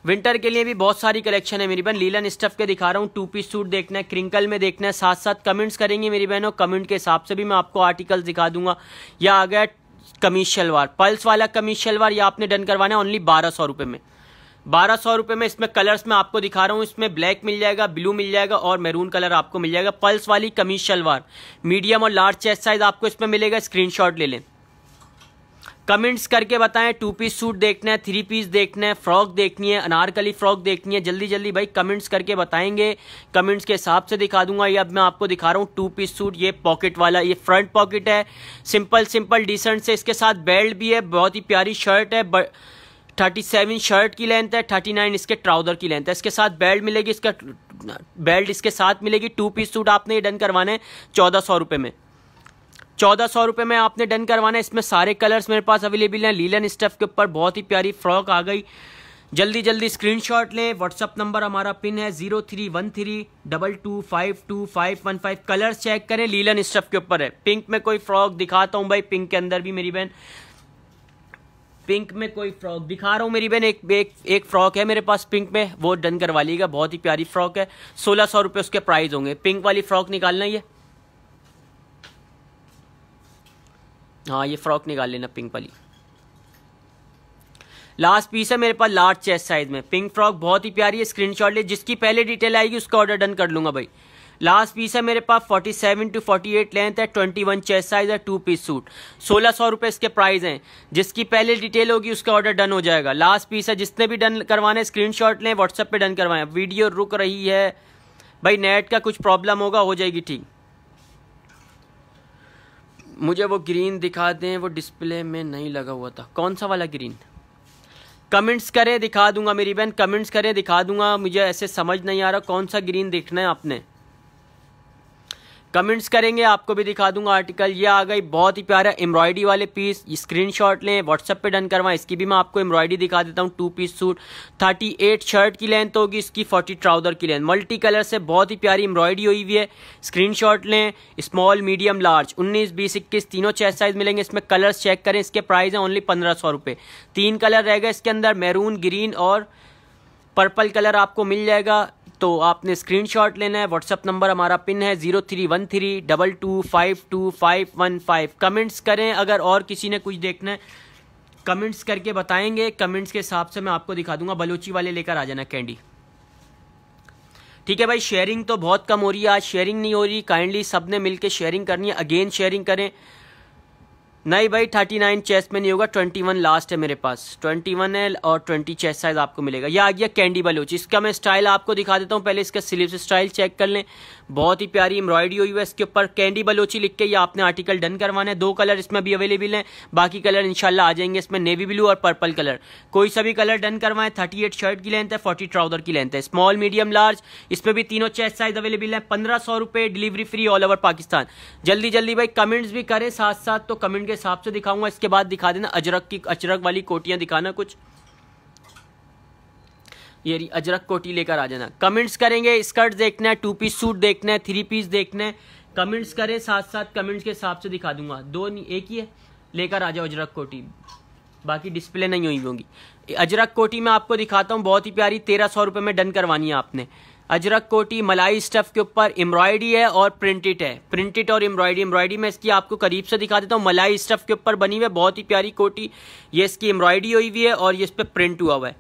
Speaker 1: विंटर के लिए भी बहुत सारी कलेक्शन है मेरी बहन, लीलन स्टफ के दिखा रहा हूँ। 2 पीस सूट देखना है, क्रिंकल में देखना है, साथ साथ कमेंट्स करेंगे मेरी बहनों, कमेंट के हिसाब से भी मैं आपको आर्टिकल्स दिखा दूंगा। या आ गया कमीज शलवार, पल्स वाला कमीज शलवार, या आपने डन करवाना है ओनली 1200 रुपये में। 1200 रुपये में इसमें कलर्स में आपको दिखा रहा हूँ, इसमें ब्लैक मिल जाएगा, ब्लू मिल जाएगा और मैरून कलर आपको मिल जाएगा। पल्स वाली कमीज शलवार, मीडियम और लार्ज चेस्ट साइज आपको इसमें मिलेगा। स्क्रीनशॉट ले लें, कमेंट्स करके बताएं। 2 पीस सूट देखना है, 3 पीस देखना है, फ्रॉक देखनी है, अनारकली फ्रॉक देखनी है, जल्दी जल्दी भाई कमेंट्स करके बताएंगे, कमेंट्स के हिसाब से दिखा दूंगा। ये अब मैं आपको दिखा रहा हूँ 2 पीस सूट, ये पॉकेट वाला, ये फ्रंट पॉकेट है, सिंपल सिंपल डिसेंट से, इसके साथ बेल्ट भी है, बहुत ही प्यारी शर्ट है। 37 शर्ट की लेंथ है, 39 इसके ट्राउजर की लेंथ है, इसके साथ बेल्ट मिलेगी, इसका बेल्ट इसके साथ मिलेगी। 2 पीस सूट आपने ये डन करवाना है 1400 रुपये में। 1400 रुपये में आपने डन करवाना है। इसमें सारे कलर्स मेरे पास अवेलेबल हैं। लीलन स्टफ के ऊपर बहुत ही प्यारी फ्रॉक आ गई, जल्दी जल्दी स्क्रीनशॉट लें। व्हाट्सअप नंबर हमारा पिन है 031322525515। कलर्स चेक करें, लीलन स्टफ के ऊपर है। पिंक में कोई फ्रॉक दिखाता हूँ भाई, पिंक के अंदर भी मेरी बहन, पिंक में कोई फ्रॉक दिखा रहा हूँ मेरी बहन, एक फ्रॉक है मेरे पास पिंक में, वो डन करवा लीजिएगा। बहुत ही प्यारी फ्रॉक है, 1600 रुपये उसके प्राइस होंगे। पिंक वाली फ्रॉक निकालना, ये हाँ ये फ्रॉक निकाल लेना पिंक वाली। लास्ट पीस है मेरे पास लार्ज चेस्ट साइज में, पिंक फ्रॉक बहुत ही प्यारी है। स्क्रीनशॉट ले, जिसकी पहले डिटेल आएगी उसका ऑर्डर डन कर लूंगा भाई। लास्ट पीस है मेरे पास, 47 to 48 लेंथ है, 21 चेस्ट साइज है, 2 पीस सूट, 1600 रुपये इसके प्राइस हैं। जिसकी पहले डिटेल होगी उसका ऑर्डर डन हो जाएगा। लास्ट पीस है, जिसने भी डन करवाना है स्क्रीनशॉट लें, व्हाट्सएप पे डन करवाएं। वीडियो रुक रही है भाई, नेट का कुछ प्रॉब्लम होगा, हो जाएगी ठीक। मुझे वो ग्रीन दिखा दें, वो डिस्प्ले में नहीं लगा हुआ था। कौन सा वाला ग्रीन? कमेंट्स करें दिखा दूंगा मेरी बहन, कमेंट्स करें दिखा दूंगा। मुझे ऐसे समझ नहीं आ रहा कौन सा ग्रीन देखना है आपने, कमेंट्स करेंगे आपको भी दिखा दूंगा आर्टिकल। ये आ गई बहुत ही प्यारा एम्ब्रॉयडरी वाले पीस, स्क्रीनशॉट लें, व्हाट्सएप पे डन करवाएं। इसकी भी मैं आपको एम्ब्रॉयडरी दिखा देता हूँ। 2 पीस सूट, 38 शर्ट की लेंथ होगी इसकी, 40 ट्राउजर की लेंथ, मल्टी कलर से बहुत ही प्यारी एम्ब्रॉयडरी हुई हुई है। स्क्रीनशॉट लें, स्मॉल मीडियम लार्ज, 19, 20, 21 तीनों चेस्ट साइज मिलेंगे। इसमें कलर्स चेक करें, इसके प्राइस है ओनली 1500 रुपये। 3 कलर रहेगा इसके अंदर, मैरून, ग्रीन और पर्पल कलर आपको मिल जाएगा। तो आपने स्क्रीनशॉट लेना है। व्हाट्सअप नंबर हमारा पिन है 031322525515। कमेंट्स करें, अगर और किसी ने कुछ देखना है कमेंट्स करके बताएंगे, कमेंट्स के हिसाब से मैं आपको दिखा दूंगा। बलोची वाले लेकर आ जाना कैंडी, ठीक है भाई। शेयरिंग तो बहुत कम हो रही है आज, शेयरिंग नहीं हो रही, काइंडली सबने मिलकर शेयरिंग करनी है। अगेन शेयरिंग करें। नहीं भाई 39 चेस्ट में नहीं होगा, 21 लास्ट है मेरे पास, 21 है और 20 चेस्ट साइज आपको मिलेगा। यह आ गया कैंडी बलोची, इसका मैं स्टाइल आपको दिखा देता हूँ। पहले इसका स्लीव्स स्टाइल चेक कर लें, बहुत ही प्यारी एम्ब्रॉयडरी हुई है इसके ऊपर। कैंडी बलोची लिख के ये आपने आर्टिकल डन करवाना है। 2 कलर इसमें भी अवेलेबल हैं, बाकी कलर इंशाल्लाह आ जाएंगे इसमें, नेवी ब्लू और पर्पल कलर। कोई सा भी कलर डन करवाएं। 38 शर्ट की लेंथ है, 40 ट्राउजर की लेंथ है, स्मॉल मीडियम लार्ज, इसमें भी तीनों चेस्ट साइज अवेलेबल है। 1500 रुपये, delivery free all over Pakistan. जल्दी जल्दी भाई कमेंट्स भी करें साथ साथ, तो कमेंट के हिसाब से दिखाऊंगा। इसके बाद दिखा देना अजरक वाली कोटियां दिखाना कुछ, ये अजरक कोटी लेकर आ जाना। कमेंट्स करेंगे, स्कर्ट देखना है, 2 पीस सूट देखना है, 3 पीस देखना है, कमेंट्स करें साथ साथ, कमेंट्स के हिसाब से दिखा दूंगा। 2 नहीं, एक ही है, लेकर आ जाओ अजरक कोटी, बाकी डिस्प्ले नहीं हुई होंगी। अजरक कोटी में आपको दिखाता हूँ, बहुत ही प्यारी, 1300 रुपये में डन करवानी है आपने। अजरक कोटी मलाई स्टफ के ऊपर एम्ब्रॉयडरी है और प्रिंटेड है, प्रिंटेड और एम्ब्रॉयडरी में इसकी आपको करीब से दिखा देता हूँ। मलाई स्टफ के ऊपर बनी हुई है, बहुत ही प्यारी कोटी, ये इसकी एम्ब्रॉयडरी हुई हुई है और ये इस पर प्रिंट हुआ हुआ है।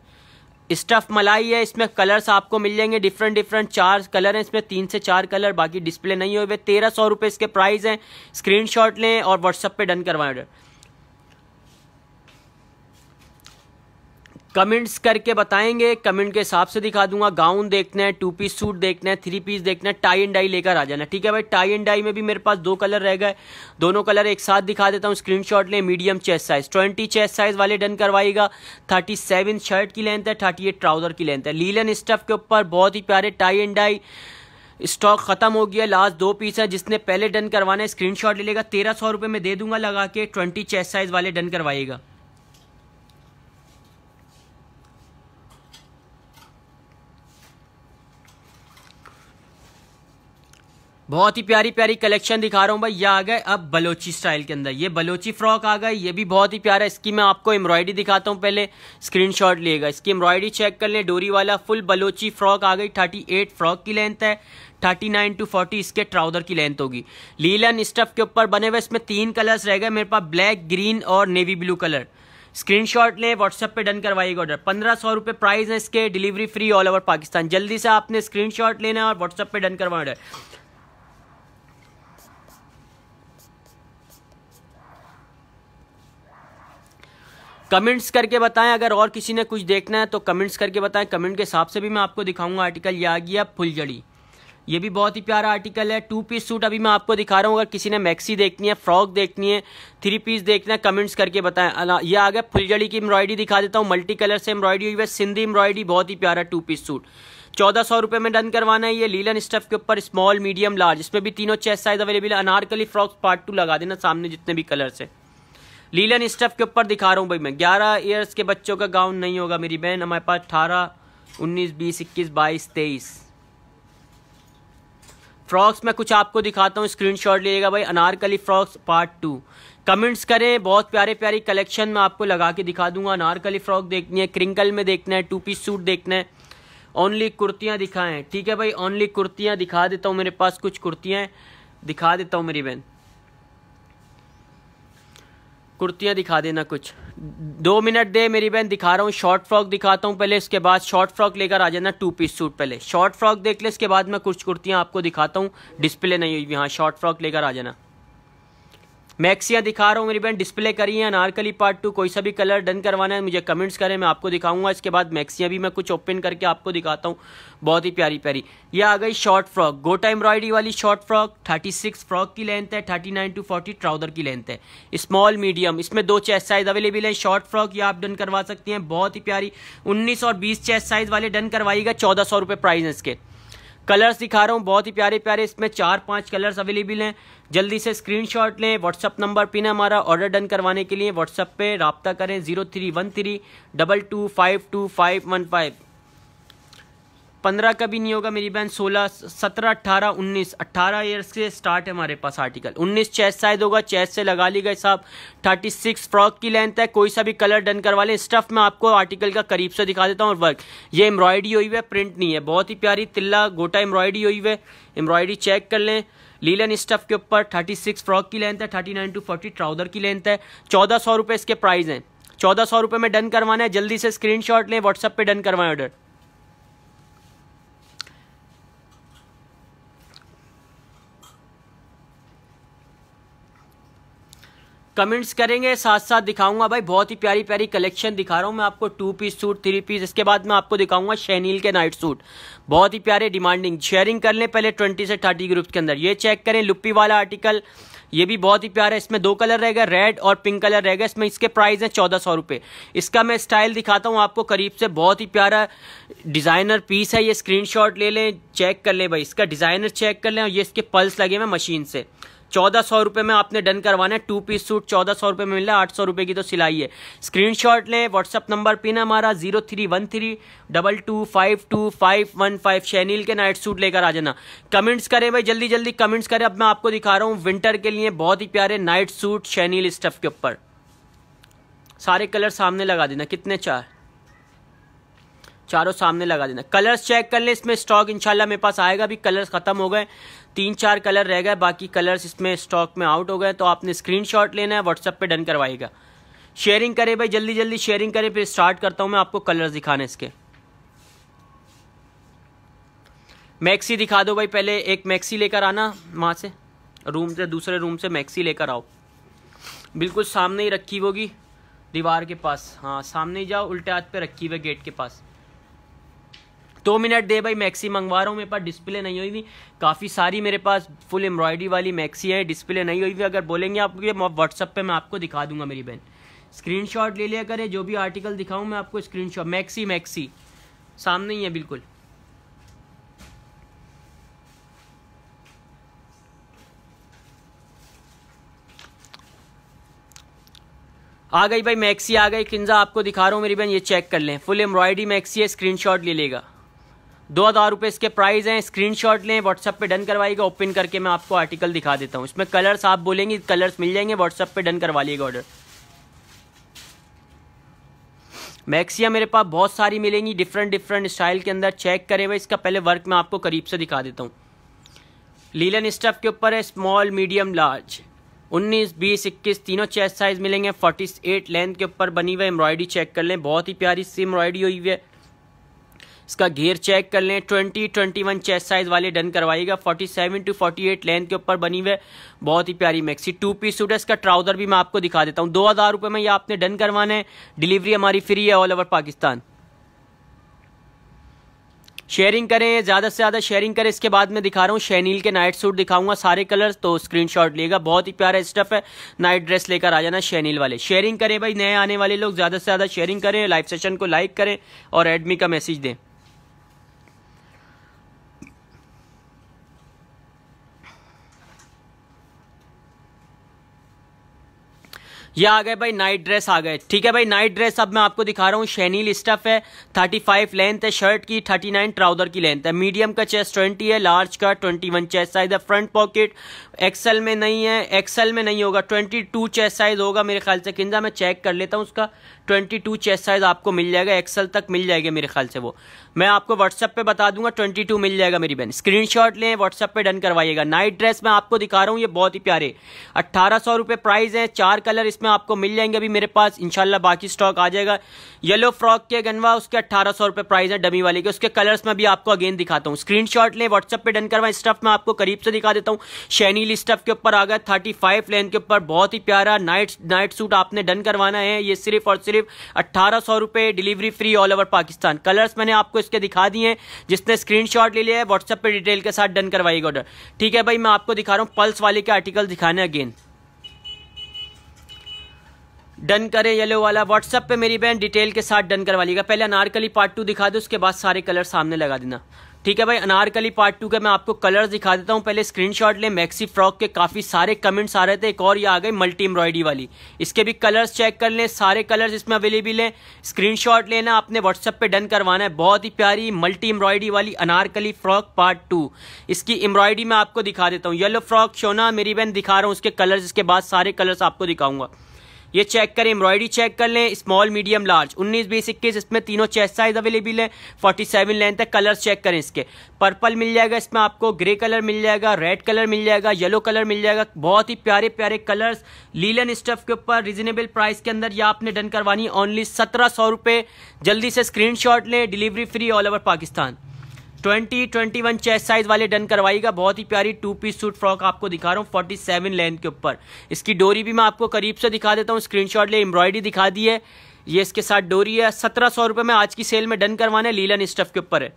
Speaker 1: स्टफ मलाई है, इसमें कलर्स आपको मिल जाएंगे डिफरेंट 4 कलर हैं इसमें, 3 से 4 कलर, बाकी डिस्प्ले नहीं हुए। 1300 रुपये इसके प्राइस हैं। स्क्रीनशॉट लें और व्हाट्सएप पे डन करवाएं ऑर्डर। कमेंट्स करके बताएंगे, कमेंट के हिसाब से दिखा दूंगा। गाउन देखना है, 2 पीस सूट देखना है, 3 पीस देखना है, टाई एंड डाई लेकर आ जाना, ठीक है भाई। टाई एंड डाई में भी मेरे पास 2 कलर रह गए, दोनों कलर एक साथ दिखा देता हूँ। स्क्रीनशॉट लें। Medium chest size 20 chest size वाले डन करवाएगा। 37 शर्ट की लेंथ है, 38 ट्राउजर की लेंथ है। लीलन स्टफ के ऊपर बहुत ही प्यारे टाई एंड डाई, स्टॉक खत्म हो गया, लास्ट 2 पीस है। जिसने पहले डन करवाना है स्क्रीनशॉट ले लेगा, 1300 रुपये में दे दूंगा लगा के। 20 चेस्ट साइज वाले डन करवाइएगा। बहुत ही प्यारी प्यारी कलेक्शन दिखा रहा हूँ भाई। ये आ गए अब बलोची स्टाइल के अंदर, ये बलोची फ्रॉक आ गई, ये भी बहुत ही प्यारा। इसकी मैं आपको एम्ब्रॉयडरी दिखाता हूँ, पहले स्क्रीनशॉट लिएगा। इसकी एम्ब्रॉयडरी चेक कर लें, डोरी वाला फुल बलोची फ्रॉक आ गई। 38 फ्रॉक की लेंथ है, 39 to 40 इसके ट्राउजर की लेंथ होगी। लीलन स्टफ के ऊपर बने हुए, इसमें 3 कलर्स रह गए मेरे पास, ब्लैक, ग्रीन और नेवी ब्लू कलर। स्क्रीनशॉट लें, व्हाट्सएप पे डन करवाइएगा ऑर्डर। 1500 रुपये प्राइस है इसके, delivery free all over Pakistan. जल्दी से आपने स्क्रीनशॉट लेना है और व्हाट्सएप पे डन करवाना ऑर्डर। कमेंट्स करके बताएं, अगर और किसी ने कुछ देखना है तो कमेंट्स करके बताएं, कमेंट के हिसाब से भी मैं आपको दिखाऊंगा आर्टिकल। ये आ गया फुलझड़ी, ये भी बहुत ही प्यारा आर्टिकल है। 2 पीस सूट अभी मैं आपको दिखा रहा हूँ। अगर किसी ने मैक्सी देखनी है, फ्रॉक देखनी है, 3 पीस देखना है, कमेंट्स करके बताएं। ये आ गया फुलझड़ी की एम्ब्रॉयडरी दिखा देता हूँ, मल्टी कलर से एम्ब्रॉयडरी हुई है, सिंधी एम्ब्रॉयडरी, बहुत ही प्यारा 2 पीस सूट। 1400 रुपये में डन करवाना है। ये लीलन स्टफ के ऊपर स्मॉल, मीडियम, लार्ज, इसमें भी तीनों चेस्ट साइज अवेलेबल है। अनारकली फ्रॉक्स पार्ट 2 लगा देना सामने जितने भी कलर्स है। लीलन स्टफ के ऊपर दिखा रहा हूँ भाई मैं। 11 ईयर्स के बच्चों का गाउन नहीं होगा मेरी बहन, हमारे पास 18, 19, 20, 21, 22, 23 फ्रॉक्स में कुछ आपको दिखाता हूँ। स्क्रीनशॉट लीजिएगा भाई। अनारकली फ्रॉक्स पार्ट 2, कमेंट्स करें, बहुत प्यारे प्यारी कलेक्शन में आपको लगा के दिखा दूंगा। अनारकली फ्रॉक देखनी है, क्रिंकल में देखना है, 2 पीस सूट देखना है, ओनली कुर्तियाँ दिखाएं, ठीक है भाई। ओनली कुर्तियाँ दिखा देता हूँ, मेरे पास कुछ कुर्तियाँ दिखा देता हूँ मेरी बहन, कुर्तियाँ दिखा देना कुछ। 2 मिनट दे मेरी बहन, दिखा रहा हूँ। शॉर्ट फ्रॉक दिखाता हूँ पहले, इसके बाद शॉर्ट फ्रॉक लेकर आ जाना। 2 पीस सूट पहले शॉर्ट फ्रॉक देख ले, इसके बाद मैं कुछ कुर्तियाँ आपको दिखाता हूँ। डिस्प्ले नहीं हुई, हाँ शॉर्ट फ्रॉक लेकर आ जाना। मैक्सियाँ दिखा रहा हूँ मेरी बहन, डिस्प्ले करी है। अनारकली पार्ट 2, कोई सा भी कलर डन करवाना है मुझे कमेंट्स करें, मैं आपको दिखाऊंगा। इसके बाद मैक्सियाँ भी मैं कुछ ओपन करके आपको दिखाता हूँ, बहुत ही प्यारी प्यारी। ये आ गई शॉर्ट फ्रॉक, गोटा एम्ब्रॉयडरी वाली शॉर्ट फ्रॉक। 36 फ्रॉक की लेंथ है, 39 to 40 ट्राउजर की लेंथ है। स्मॉल, मीडियम, इसमें 2 चेस्ट साइज अवेलेबल है। शॉर्ट फ्रॉक ये आप डन करवा सकती हैं, बहुत ही प्यारी। 19 और 20 चेस्ट साइज वाले डन करवाइएगा। 1400 रुपये प्राइस है इसके। कलर्स दिखा रहा हूँ, बहुत ही प्यारे प्यारे, इसमें 4-5 कलर्स अवेलेबल हैं। जल्दी से स्क्रीनशॉट लें। व्हाट्सअप नंबर पिन है हमारा, ऑर्डर डन करवाने के लिए व्हाट्सअप पे रब्ता करें। 0313222515। 15 का भी नहीं होगा मेरी बहन, 16, 17, 18, 19, 18 ईयर्स से स्टार्ट है हमारे पास आर्टिकल। 19 चेस्ट साइज होगा, चेस्ट से लगा ली गई साहब। 36 फ्रॉक की लेंथ है, कोई सा भी कलर डन करवा लें। स्टफ में आपको आर्टिकल का करीब से दिखा देता हूँ। और वर्क, ये एम्ब्रॉयडरी हुई है, प्रिंट नहीं है, बहुत ही प्यारी तिल्ला गोटा एम्ब्रॉयडरी हुई है। एम्ब्रॉयडरी चेक कर लें। लीलन स्टफ के ऊपर 36 फ्रॉक की लेंथ है, 39 to 40 ट्राउजर की लेंथ है। 1400 रुपये इसके प्राइस हैं। 1400 रुपये में डन करवाना है, जल्दी से स्क्रीनशॉट लें, व्हाट्सएप पे डन करवाएं ऑर्डर। कमेंट्स करेंगे, साथ साथ दिखाऊंगा भाई। बहुत ही प्यारी प्यारी कलेक्शन दिखा रहा हूं मैं आपको। 2 पीस सूट, 3 पीस, इसके बाद मैं आपको दिखाऊंगा शैनील के नाइट सूट, बहुत ही प्यारे डिमांडिंग। शेयरिंग कर लें पहले 20 से 30 ग्रुप्स के अंदर। ये चेक करें, लुप्पी वाला आर्टिकल, ये भी बहुत ही प्यारा है। इसमें 2 कलर रहेगा, रेड और पिंक कलर रहेगा इसमें। इसके प्राइस है 1400 रुपये। इसका मैं स्टाइल दिखाता हूँ आपको करीब से, बहुत ही प्यारा डिजाइनर पीस है ये। स्क्रीनशॉट ले लें, चेक कर लें भाई, इसका डिजाइनर चेक कर लें। और ये इसके पल्स लगे हुए मशीन से। 1400 रुपये में आपने डन करवाना है। 2 पीस सूट 1400 रुपये में मिल रहा है, 800 रुपये की तो सिलाई है। स्क्रीनशॉट लें, व्हाट्सअप नंबर पिन हमारा 0313222515। शैनील के नाइट सूट लेकर आ जाना। कमेंट्स करें भाई, जल्दी जल्दी कमेंट्स करें। अब मैं आपको दिखा रहा हूँ विंटर के लिए बहुत ही प्यारे नाइट सूट शैनील स्टफ के ऊपर। सारे कलर सामने लगा देना, कितने चार चारों सामने लगा देना। कलर्स चेक कर ले, इसमें स्टॉक इंशाल्लाह मेरे पास आएगा। भी कलर्स खत्म हो गए, 3-4 कलर रह गए, बाकी कलर्स इसमें स्टॉक में आउट हो गए। तो आपने स्क्रीनशॉट लेना है, व्हाट्सएप पे डन करवाइएगा। शेयरिंग करें भाई, जल्दी जल्दी शेयरिंग करें, फिर स्टार्ट करता हूं मैं आपको कलर्स दिखाने इसके। मैक्सी दिखा दो भाई, पहले एक मैक्सी लेकर आना वहाँ से, रूम से, दूसरे रूम से मैक्सी लेकर आओ। बिल्कुल सामने ही रखी होगी दीवार के पास, हाँ सामने ही जाओ, उल्टे हाथ पे रखी हुई गेट के पास। 2 मिनट दे भाई, मैक्सी मंगवा रहा हूँ, मेरे पास डिस्प्ले नहीं हुई थी, काफ़ी सारी मेरे पास फुल एम्ब्रॉयडरी वाली मैक्सी है, डिस्प्ले नहीं हुई थी। अगर बोलेंगे आप व्हाट्सएप पे मैं आपको दिखा दूंगा मेरी बहन। स्क्रीनशॉट ले लिया करें, जो भी आर्टिकल दिखाऊं मैं आपको स्क्रीनशॉट। मैक्सी सामने ही है बिल्कुल। आ गई भाई मैक्सी, आ गई। किंजा आपको दिखा रहा हूँ मेरी बहन, ये चेक कर लें, फुल एम्ब्रॉयडरी मैक्सी है, स्क्रीनशॉट ले लेगा। 2000 रुपये इसके प्राइस हैं, स्क्रीनशॉट लें, व्हाट्सएप पे डन करवाइएगा। ओपन करके मैं आपको आर्टिकल दिखा देता हूँ। इसमें कलर्स आप बोलेंगे कलर्स मिल जाएंगे, व्हाट्सएप पे डन करवा लीजिएगा ऑर्डर। मैक्सियाँ मेरे पास बहुत सारी मिलेंगी, डिफरेंट स्टाइल के अंदर। चेक करें भाई, इसका पहले वर्क मैं आपको करीब से दिखा देता हूँ। लीलन स्टफ के ऊपर है, स्मॉल मीडियम लार्ज, 19, 20, 21 तीनों चेस्ट साइज मिलेंगे। 48 लेंथ के ऊपर बनी हुई एम्ब्रॉयडरी चेक कर लें, बहुत ही प्यारी सी एम्ब्रॉयडरी हुई है। इसका घेर चेक कर लें, 20, 21 चेस्ट साइज वाले डन करवाइएगा। 47 to 48 लेंथ के ऊपर बनी हुई, बहुत ही प्यारी मैक्सी। 2 पीस सूट है, इसका ट्राउजर भी मैं आपको दिखा देता हूँ। 2000 रुपये में ये आपने डन करवाना है, डिलीवरी हमारी फ्री है ऑल ओवर पाकिस्तान। शेयरिंग करें, ज़्यादा से ज़्यादा शेयरिंग करें। इसके बाद मैं दिखा रहा हूँ शैनील के नाइट सूट दिखाऊंगा, सारे कलर्स, तो स्क्रीनशॉट लेगा। बहुत ही प्यारा स्टफ है, नाइट ड्रेस लेकर आ जाना शैनील वाले। शेयरिंग करें भाई, नए आने वाले लोग ज़्यादा से ज़्यादा शेयरिंग करें, लाइव सेशन को लाइक करें और एडमी का मैसेज दें। ये आ गए भाई नाइट ड्रेस आ गए, ठीक है भाई। नाइट ड्रेस अब मैं आपको दिखा रहा हूँ, शैनील स्टफ है, 35 लेंथ है शर्ट की, 39 ट्राउजर की लेंथ है। मीडियम का चेस्ट 20 है, लार्ज का 21 चेस्ट साइज है। फ्रंट पॉकेट एक्सेल में नहीं है, एक्सेल में नहीं होगा, 22 चेस्ट साइज होगा मेरे ख्याल से। किंजा मैं चेक कर लेता हूँ, उसका 22 चेस्ट साइज आपको मिल जाएगा, एक्सेल तक मिल जाएगा मेरे ख्याल से। वो मैं आपको व्हाट्सएप पे बता दूंगा, 22 मिल जाएगा मेरी बहन। स्क्रीनशॉट लें, व्हाट्सएप पे डन करवाइएगा। नाइट ड्रेस मैं आपको दिखा रहा हूँ, ये बहुत ही प्यारे 1800 रुपये प्राइस है। 4 कलर इसमें आपको मिल जाएंगे अभी मेरे पास, इंशाल्लाह बाकी स्टॉक आ जाएगा। येलो फ्रॉक के गनवा, उसके 1800 रुपये प्राइस है डमी वाले के। उसके कलर्स में भी आपको अगेन दिखाता हूँ। स्क्रीनशॉट लें, व्हाट्सएप पे डन करवाएं। स्टफ मैं आपको करीब से दिखा देता हूँ। शैनील स्टफ के ऊपर आ गया, 35 लेंथ के ऊपर, बहुत ही प्यारा नाइट सूट आपने डन करवाना है। ये सिर्फ और सिर्फ 1800 रुपये, delivery free all over Pakistan. Colours मैंने आपको इसके दिखा दिए हैं, जिसने स्क्रीनशॉट ले लिया है व्हाट्सएप पे डिटेल के साथ डन करवाइएगा ऑर्डर, ठीक है भाई। मैं आपको दिखा रहा हूँ पल्स वाले के आर्टिकल दिखाने अगेन। डन करें येलो वाला, व्हाट्सएप पे मेरी बहन डिटेल के साथ डन करवा लीजिएगा। पहले अनारकली पार्ट 2 दिखा दो, उसके बाद सारे कलर सामने लगा देना, ठीक है भाई। अनारकली पार्ट 2 के मैं आपको कलर्स दिखा देता हूं, पहले स्क्रीनशॉट ले। मैक्सी फ्रॉक के काफी सारे कमेंट्स आ रहे थे, एक और ये आ गई मल्टी एम्ब्रॉयडरी वाली, इसके भी कलर्स चेक कर लें। सारे कलर्स इसमें अवेलेबल हैं, स्क्रीनशॉट लेना, आपने व्हाट्सएप पे डन करवाना है। बहुत ही प्यारी मल्टी एम्ब्रॉयडरी वाली अनारकली फ्रॉक पार्ट 2, इसकी एम्ब्रॉयडरी मैं आपको दिखा देता हूँ। येलो फ्रॉक शोना मेरी बहन दिखा रहा हूँ, उसके कलर्स, इसके बाद सारे कलर्स आपको दिखाऊंगा। ये चेक करें, एम्ब्रॉयडरी चेक कर लें, स्मॉल मीडियम लार्ज, 19, 20, 21 इसमें तीनों चेस्ट साइज अवेलेबल है। 47 लेंथ है। कलर्स चेक करें इसके, पर्पल मिल जाएगा इसमें आपको, ग्रे कलर मिल जाएगा, रेड कलर मिल जाएगा, येलो कलर मिल जाएगा। बहुत ही प्यारे प्यारे कलर्स लीलन स्टफ के ऊपर रिजनेबल प्राइस के अंदर। ये आपने डन करवानी ओनली 1700 रुपये। जल्दी से स्क्रीनशॉट लें, delivery free all over Pakistan. 20, 21 chest size वाले डन करवाइएगा। बहुत ही प्यारी 2 पीस सूट फ्रॉक आपको दिखा रहा हूँ 47 लेंथ के ऊपर। इसकी डोरी भी मैं आपको करीब से दिखा देता हूँ, स्क्रीनशॉट ले। एम्ब्रॉयडरी दिखा दी है, ये इसके साथ डोरी है। 1700 रुपये में आज की सेल में डन करवाना है, लीलन स्टफ के ऊपर है।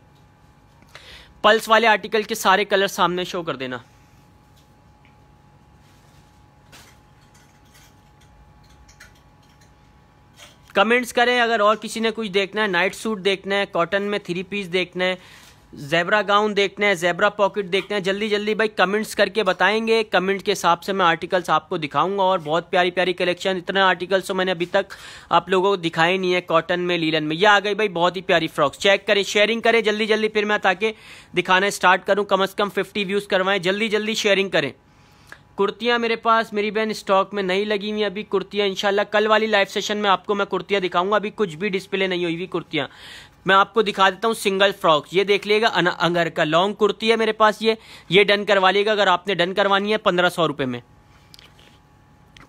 Speaker 1: पल्स वाले आर्टिकल के सारे कलर सामने शो कर देना। कमेंट्स करें अगर और किसी ने कुछ देखना है, नाइट सूट देखना है, कॉटन में 3 पीस देखना है, ज़ेब्रा गाउन देखना है, ज़ेब्रा पॉकेट देखना है, जल्दी जल्दी भाई कमेंट्स करके बताएंगे। कमेंट के हिसाब से मैं आर्टिकल्स आपको दिखाऊंगा। और बहुत प्यारी प्यारी कलेक्शन, इतना आर्टिकल्स तो मैंने अभी तक आप लोगों को दिखाए नहीं है कॉटन में, लीलन में। ये आ गई भाई बहुत ही प्यारी फ्रॉक्स। चेक करें, शेयरिंग करें जल्दी जल्दी, फिर मैं ताकि दिखाना स्टार्ट करूँ, कम से कम 50 व्यूज़ करवाएं। जल्दी जल्दी शेयरिंग करें, कुर्तियाँ मेरे पास मेरी बहन स्टॉक में नहीं लगी हुई अभी। कुर्तियाँ इंशाल्लाह कल वाली लाइव सेशन में आपको मैं कुर्तियाँ दिखाऊंगा। अभी कुछ भी डिस्प्ले नहीं हुई हुई कुर्तियाँ, मैं आपको दिखा देता हूँ सिंगल फ्रॉक। ये देख लीजिएगा, अंगर का लॉन्ग कुर्ती है मेरे पास। ये डन करवा लीजिएगा अगर आपने डन करवानी है 1500 रुपये में।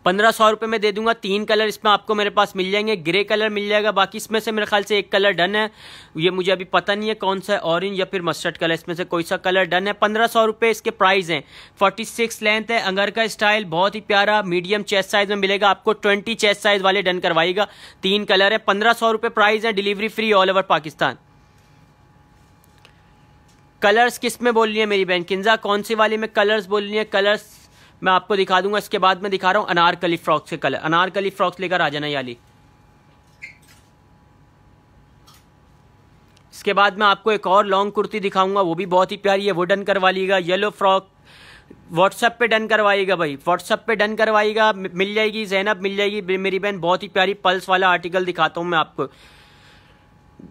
Speaker 1: 1500 रुपये में दे दूंगा। 3 कलर इसमें आपको मेरे पास मिल जाएंगे। ग्रे कलर मिल जाएगा, बाकी इसमें से मेरे ख्याल से एक कलर डन है, ये मुझे अभी पता नहीं है कौन सा है, ऑरेंज या फिर मस्टर्ड कलर, इसमें से कोई सा कलर डन है। 1500 रुपये इसके प्राइस हैं। 46 लेंथ है, अंगर का स्टाइल, बहुत ही प्यारा। मीडियम चेस्ट साइज में मिलेगा आपको। 20 चेस्ट साइज वाले डन करवाएगा। 3 कलर है। 1500 रुपये प्राइस है। Delivery free all over Pakistan. Colours किस में बोल रही है मेरी बहन किंजा, कौन सी वाली में कलर्स बोल रही है? कलर्स मैं आपको दिखा दूंगा। इसके बाद मैं दिखा रहा हूं अनारकली फ्रॉक्स के कलर। अनारकली फ्रॉक्स लेकर आ जाना याली। इसके बाद मैं आपको एक और लॉन्ग कुर्ती दिखाऊंगा, वो भी बहुत ही प्यारी है, वो डन करवा लीजिएगा। येलो फ्रॉक व्हाट्सएप पे डन करवाइएगा भाई, व्हाट्सएप पे डन करवाइएगा। मिल जाएगी ज़ैनब, मिल जाएगी मेरी बहन। बहुत ही प्यारी पल्स वाला आर्टिकल दिखाता हूं मैं आपको,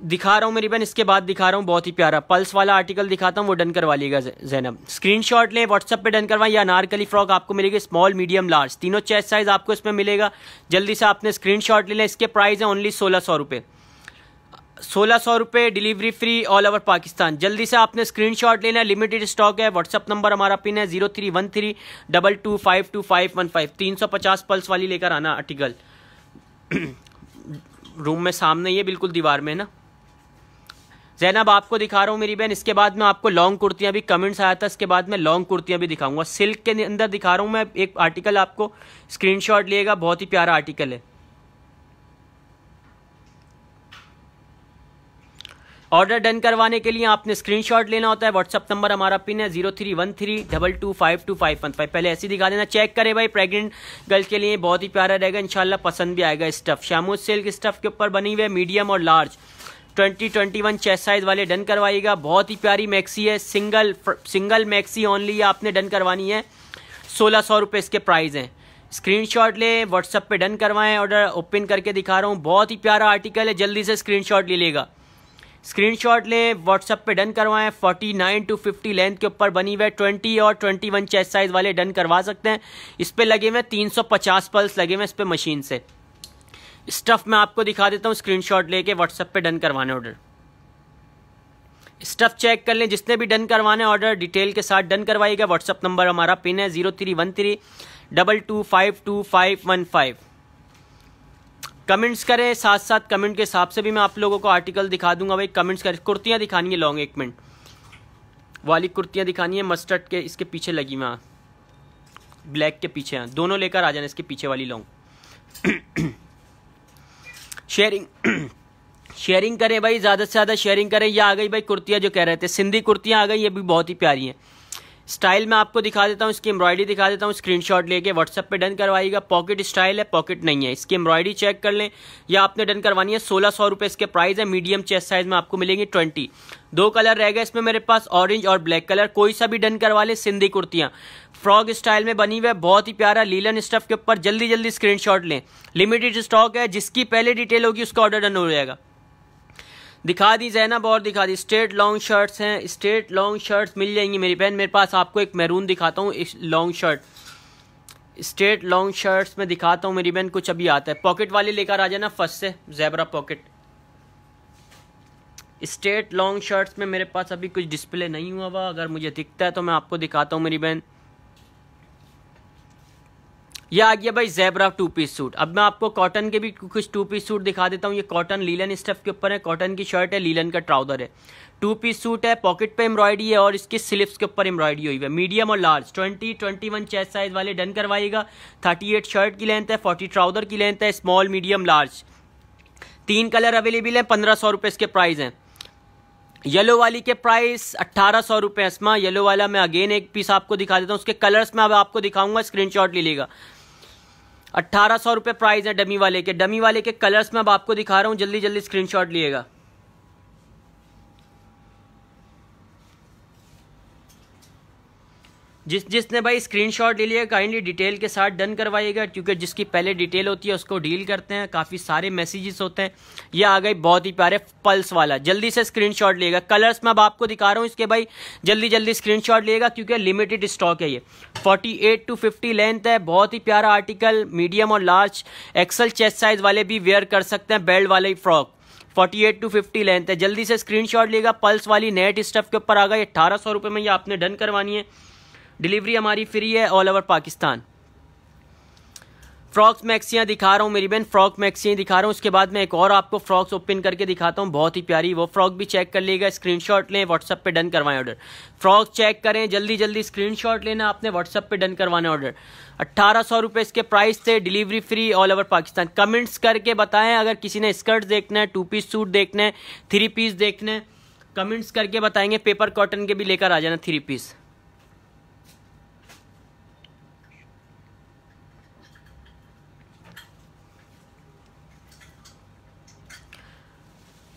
Speaker 1: दिखा रहा हूं मेरी बहन। इसके बाद दिखा रहा हूं बहुत ही प्यारा पल्स वाला आर्टिकल दिखाता हूं, वो डन करवा लीजिएगा ज़ैनब। स्क्रीनशॉट लें, व्हाट्सएप पे डन करवाएं। या अनारकली फ्रॉक आपको मिलेगी स्मॉल मीडियम लार्ज, तीनों चेस्ट साइज आपको इसमें मिलेगा। जल्दी से आपने स्क्रीनशॉट ले लें। इसके प्राइस है ओनली 1600 रुपये। 1600 रुपये, delivery free all over Pakistan. जल्दी से आपने स्क्रीनशॉट लेना है, लिमिटेड स्टॉक है। व्हाट्सअप नंबर हमारा पिन है 031322525515। 350 पल्स वाली लेकर आना आर्टिकल। रूम में सामने ये बिल्कुल दीवार में है ना ज़ैनब, आपको दिखा रहा हूँ मेरी बहन। इसके बाद मैं आपको लॉन्ग कुर्तियाँ भी, कमेंट्स आया था, इसके बाद मैं लॉन्ग कुर्तियाँ भी दिखाऊंगा। सिल्क के अंदर दिखा रहा हूँ मैं एक आर्टिकल, आपको स्क्रीनशॉट लिएगा, बहुत ही प्यारा आर्टिकल है। ऑर्डर डन करवाने के लिए आपने स्क्रीनशॉट लेना होता है। व्हाट्सअप नंबर हमारा पिन है 031322525515। पहले ऐसे दिखा देना, चेक करे भाई। प्रेग्नेंट गर्ल्स के लिए बहुत ही प्यारा रहेगा, इंशाल्लाह पसंद भी आएगा। स्टफ शामूज सिल्क स्टफ के ऊपर बनी हुई है, मीडियम और लार्ज। 20-21 चेस्ट साइज वाले डन करवाइएगा। बहुत ही प्यारी मैक्सी है, सिंगल मैक्सी ओनली आपने डन करवानी है। 1600 रुपये इसके प्राइस हैं। स्क्रीनशॉट ले, व्हाट्सएप पे डन करवाएं। ऑर्डर ओपन करके दिखा रहा हूँ, बहुत ही प्यारा आर्टिकल है, जल्दी से स्क्रीनशॉट ले लेगा। स्क्रीनशॉट ले, व्हाट्सएप पे डन करवाएं। 49 to 50 लेंथ के ऊपर बनी हुई है। 20 और 21 चेस्ट साइज वाले डन करवा सकते हैं। इस पे लगे हुए 350 पल्स लगे हुए इस पे मशीन से। स्टफ मैं आपको दिखा देता हूँ, स्क्रीनशॉट लेके व्हाट्सएप पे डन करवाना ऑर्डर। स्टफ चेक कर लें, जिसने भी डन करवाना है ऑर्डर डिटेल के साथ डन करवाइएगा। व्हाट्सएप नंबर हमारा पिन है 031322525515। कमेंट्स करें, साथ साथ कमेंट के हिसाब से भी मैं आप लोगों को आर्टिकल दिखा दूंगा भाई। कमेंट्स करें। कुर्तियाँ दिखानी है लॉन्ग, 1 मिनट वाली कुर्तियाँ दिखानी है, मस्टर्ड के इसके पीछे लगी हुई, ब्लैक के पीछे हैं दोनों, लेकर आ जाना इसके पीछे वाली लॉन्ग। शेयरिंग करें भाई, ज़्यादा से ज़्यादा शेयरिंग करें। ये आ गई भाई कुर्तियाँ जो कह रहे थे, सिंधी कुर्तियाँ आ गई, ये भी बहुत ही प्यारी हैं। स्टाइल मैं आपको दिखा देता हूँ, इसकी एम्ब्रॉयडरी दिखा देता हूँ। स्क्रीनशॉट लेके व्हाट्सएप पे डन करवाइएगा। पॉकेट स्टाइल है, पॉकेट नहीं है। इसकी एम्ब्रॉयडरी चेक कर लें, या आपने डन करवानी है। 1600 रुपये इसके प्राइस है। मीडियम चेस्ट साइज में आपको मिलेंगे 20। 2 कलर रह गए इसमें मेरे पास, ऑरेंज और ब्लैक कलर। कोई सा भी डन करवा ले। सिंधी कुर्तियाँ फ्रॉक स्टाइल में बनी हुई है, बहुत ही प्यारा लीलन स्टफ के ऊपर। जल्दी जल्दी स्क्रीनशॉट लें, लिमिटेड स्टॉक है। जिसकी पहले डिटेल होगी उसका ऑर्डर डन हो जाएगा। दिखा दी ज़ैनब और दिखा दी। स्ट्रेट लॉन्ग शर्ट्स हैं, स्ट्रेट लॉन्ग शर्ट्स मिल जाएंगी मेरी बहन। मेरे पास आपको एक मैरून दिखाता हूँ, long shirt, straight long shirts में दिखाता हूँ मेरी बहन। कुछ अभी आता है, पॉकेट वाले लेकर आ जाना फर्स्ट से, zebra pocket. Straight long shirts में मेरे पास अभी कुछ डिस्प्ले नहीं हुआ हुआ, अगर मुझे दिखता है तो मैं आपको दिखाता हूँ मेरी बहन। ये आ गया भाई ज़ेब्रा 2 पीस सूट। अब मैं आपको कॉटन के भी कुछ 2 पीस सूट दिखा देता हूँ। ये कॉटन लीलन स्टफ के ऊपर है, कॉटन की शर्ट है, लीलन का ट्राउजर है। 2 पीस सूट है, पॉकेट पे एम्ब्रॉयडरी है और इसकी स्लीव्स के ऊपर एम्ब्रॉयडरी हुई है। मीडियम और लार्ज 20-21 चेस्ट साइज वाले डन करवाइएगा। 38 शर्ट की लेंथ है, 40 ट्राउजर की लेंथ है। Small medium large 3 colour available है। 1500 रुपये इसके प्राइस हैं। येलो वाली के प्राइस 1800 रुपये। अस्मा येलो वाला मैं अगेन एक पीस आपको दिखा देता हूँ, उसके कलर्स में अब आपको दिखाऊंगा, स्क्रीनशॉट ले लेगा। 1800 रुपये प्राइस है डमी वाले के। डमी वाले के कलर्स में अब आपको दिखा रहा हूं, जल्दी जल्दी स्क्रीनशॉट लिएगा। जिसने भाई स्क्रीनशॉट ले लिया काइंडली डिटेल के साथ डन करवाइएगा, क्योंकि जिसकी पहले डिटेल होती है उसको डील करते हैं, काफ़ी सारे मैसेजेस होते हैं। ये आ गई बहुत ही प्यारे पल्स वाला, जल्दी से स्क्रीनशॉट लिएगा। कलर्स मैं अब आपको दिखा रहा हूँ इसके भाई, जल्दी जल्दी स्क्रीनशॉट लिएगा क्योंकि लिमिटेड स्टॉक है। ये 48 to 50 लेंथ है, बहुत ही प्यारा आर्टिकल। मीडियम और लार्ज एक्सल चेस्ट साइज वाले भी वेयर कर सकते हैं, बेल्ट वाले फ्रॉक। 48 to 50 लेंथ है, जल्दी से स्क्रीनशॉट लिएगा। पल्स वाली नेट स्टफ के ऊपर आ गई 1800 रुपये में, ये आपने डन करवानी है। डिलीवरी हमारी फ्री है ऑल ओवर पाकिस्तान। फ्रॉक्स मैक्सियाँ दिखा रहा हूँ मेरी बहन, फ्रॉक मैक्सियाँ दिखा रहा हूँ। उसके बाद मैं एक और आपको फ्रॉक्स ओपन करके दिखाता हूँ, बहुत ही प्यारी। वो फ्रॉक भी चेक कर लीजिएगा, स्क्रीनशॉट लें, व्हाट्सएप पे डन करवाएं ऑर्डर। फ्रॉक चेक करें, जल्दी जल्दी स्क्रीनशॉट लेना, आपने व्हाट्सएप पे डन करवाना ऑर्डर। 1800 रुपये इसके प्राइस थे, delivery free all over Pakistan. Comments करके बताएं अगर किसी ने स्कर्ट देखना है, 2 पीस सूट देखना है, 3 पीस देखना है, कमेंट्स करके बताएंगे। पेपर कॉटन के भी लेकर आ जाना 3 पीस।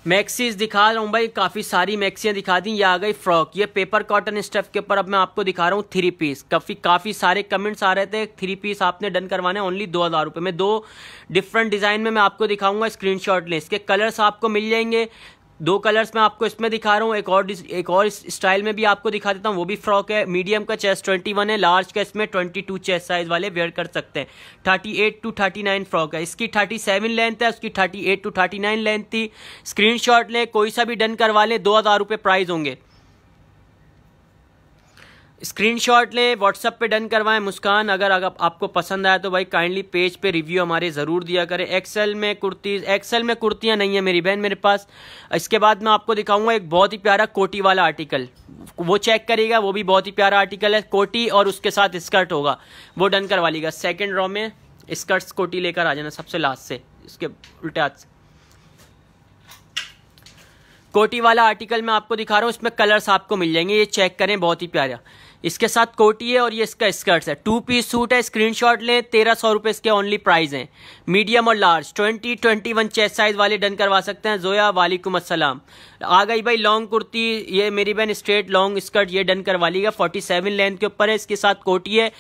Speaker 1: मैक्सीज दिखा रहा हूँ भाई, काफ़ी सारी मैक्सियाँ दिखा दी। ये आ गई फ्रॉक, ये पेपर कॉटन स्टफ के ऊपर अब मैं आपको दिखा रहा हूँ 3 पीस। काफ़ी सारे कमेंट्स आ रहे थे, 3 पीस आपने डन करवाने ओनली 2000 रुपये में। 2 डिफरेंट डिज़ाइन में मैं आपको दिखाऊंगा, स्क्रीनशॉट लें। इसके कलर्स आपको मिल जाएंगे, 2 कलर्स मैं आपको इसमें दिखा रहा हूँ, एक और स्टाइल में भी आपको दिखा देता हूँ, वो भी फ्रॉक है। मीडियम का चेस्ट 21 है, लार्ज का इसमें 22 चेस्ट साइज वाले वेयर कर सकते हैं। 38 to 39 फ्रॉक है, इसकी 37 लेंथ है, उसकी 38 to 39 लेंथ थी। स्क्रीनशॉट ले, कोई सा भी डन करवा ले, 2000 रुपये प्राइस होंगे। स्क्रीनशॉट लें, व्हाट्सएप पे डन करवाएं। मुस्कान अगर आपको पसंद आया तो भाई काइंडली पेज पे रिव्यू हमारे ज़रूर दिया करें। एक्सेल में कुर्तियाँ नहीं है मेरी बहन मेरे पास। इसके बाद मैं आपको दिखाऊंगा एक बहुत ही प्यारा कोटी वाला आर्टिकल, वो चेक करिएगा, वो भी बहुत ही प्यारा आर्टिकल है। कोटी और उसके साथ स्कर्ट होगा, वो डन करवा लीजिएगा। सेकेंड रॉ में स्कर्ट्स कोटी लेकर आ जाना सबसे लास्ट से, इसके उल्टे हाथ से। कोटी वाला आर्टिकल मैं आपको दिखा रहा हूँ, इसमें कलर्स आपको मिल जाएंगे, ये चेक करें, बहुत ही प्यारा। इसके साथ कोटी है और ये इसका स्कर्ट्स है। 2 पीस सूट है, स्क्रीनशॉट लें, 1300 रुपये इसके ओनली प्राइस हैं। मीडियम और लार्ज 20-21 चेस्ट साइज वाले डन करवा सकते हैं। जोया वालेकुम अस्सलाम। आ गई भाई लॉन्ग कुर्ती, ये मेरी बहन स्ट्रेट लॉन्ग स्कर्ट, ये डन करवा लीजिएगा। 47 लेंथ के ऊपर है, इसके साथ कोटी है,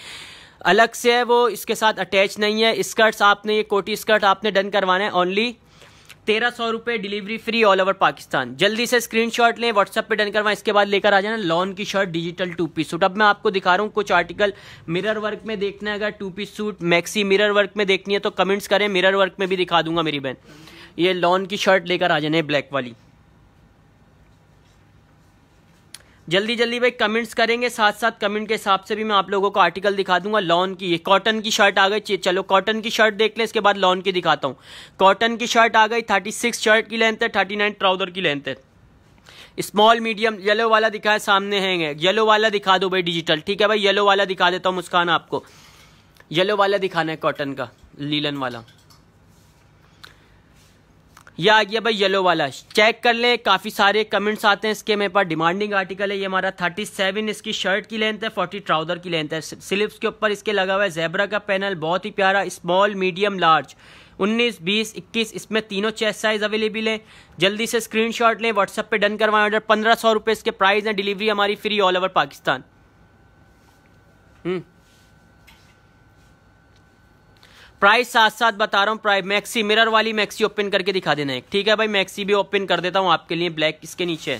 Speaker 1: अलग से है वो, इसके साथ अटैच नहीं है। स्कर्ट्स आपने, ये कोटी स्कर्ट आपने डन करवाना है ओनली 1300 रुपये, delivery free all over Pakistan. जल्दी से स्क्रीनशॉट लें, व्हाट्सएप पे डन करवाएं। इसके बाद लेकर आ जाना लॉन की शर्ट, डिजिटल 2 पीस सूट। अब मैं आपको दिखा रहा हूँ कुछ आर्टिकल मिरर वर्क में देखना है, अगर 2 piece suit maxi mirror work में देखनी है तो कमेंट्स करें, मिरर वर्क में भी दिखा दूंगा मेरी बहन। ये लॉन की शर्ट लेकर आ जाने ब्लैक वाली। जल्दी जल्दी भाई कमेंट्स करेंगे, साथ साथ कमेंट के हिसाब से भी मैं आप लोगों को आर्टिकल दिखा दूंगा। लॉन की, ये कॉटन की शर्ट आ गई, चलो कॉटन की शर्ट देख लें, इसके बाद लॉन की दिखाता हूँ। कॉटन की शर्ट आ गई, 36 शर्ट की लेंथ है, 39 ट्राउजर की लेंथ है। स्मॉल मीडियम, येलो वाला दिखाया सामने है, येलो वाला दिखा दो भाई डिजिटल, ठीक है भाई, येलो वाला दिखा देता हूँ मुस्कान आपको। येलो वाला दिखाना है कॉटन का, लीलन वाला। यह आ गया भाई येलो वाला, चेक कर ले, काफ़ी सारे कमेंट्स आते हैं इसके। मेरे पास डिमांडिंग आर्टिकल है ये हमारा। 37 इसकी शर्ट की लेंथ है, 40 ट्राउजर की लेंथ है। स्लीव्स के ऊपर इसके लगा हुआ है जेब्रा का पैनल, बहुत ही प्यारा। स्मॉल मीडियम लार्ज 19, 20, 21 इसमें तीनों चेस्ट साइज अवेलेबल है। जल्दी से स्क्रीनशॉट लें, व्हाट्सएप पे डन करवाएं ऑर्डर। 1500 रुपये इसके प्राइस है, डिलीवरी हमारी free all over Pakistan. Price साथ साथ बता रहा हूँ। प्राइस मैक्सी मिरर वाली मैक्सी ओपन करके दिखा देना है, ठीक है भाई। मैक्सी भी ओपन कर देता हूँ आपके लिए, ब्लैक इसके नीचे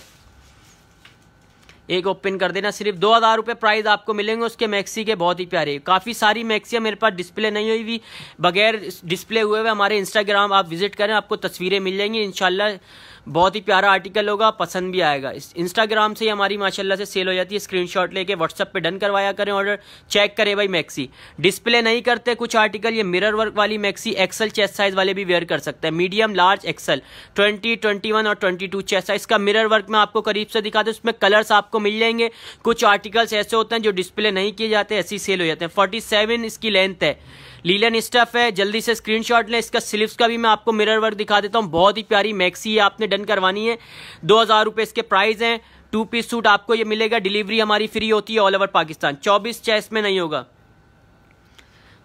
Speaker 1: एक ओपन कर देना। सिर्फ 2000 रुपये प्राइस आपको मिलेंगे उसके मैक्सी के, बहुत ही प्यारे। काफ़ी सारी मैक्सियाँ मेरे पास डिस्प्ले नहीं हुई भी, बगैर डिस्प्ले हुए हुए हमारे इंस्टाग्राम आप विजिट करें, आपको तस्वीरें मिल जाएंगी इंशाल्लाह। बहुत ही प्यारा आर्टिकल होगा, पसंद भी आएगा। इंस्टाग्राम से ही हमारी माशाल्लाह से सेल हो जाती है। स्क्रीनशॉट लेके व्हाट्सएप पे डन करवाया करें ऑर्डर, चेक करें भाई। मैक्सी डिस्प्ले नहीं करते कुछ आर्टिकल, ये मिरर वर्क वाली मैक्सी एक्सल चेस्ट साइज वाले भी वेयर कर सकते हैं। मीडियम लार्ज एक्सल 20, 21 और 22 चेस्ट साइज का मिरर वर्क में आपको करीब से दिखा दूं। उसमें कलर्स आपको मिल जाएंगे। कुछ आर्टिकल्स ऐसे होते हैं जो डिस्प्ले नहीं किए जाते, ऐसी सेल हो जाते हैं। 47 इसकी लेंथ है, लीलन स्टफ है। जल्दी से स्क्रीनशॉट लें। इसका स्लीव्स का भी मैं आपको मिरर वर्क दिखा देता हूँ, बहुत ही प्यारी मैक्सी आपने डन करवानी है। 2000 रुपये इसके प्राइस हैं। 2 पीस सूट आपको ये मिलेगा, डिलीवरी हमारी फ्री होती है ऑल ओवर पाकिस्तान। 24 चेस्ट में नहीं होगा।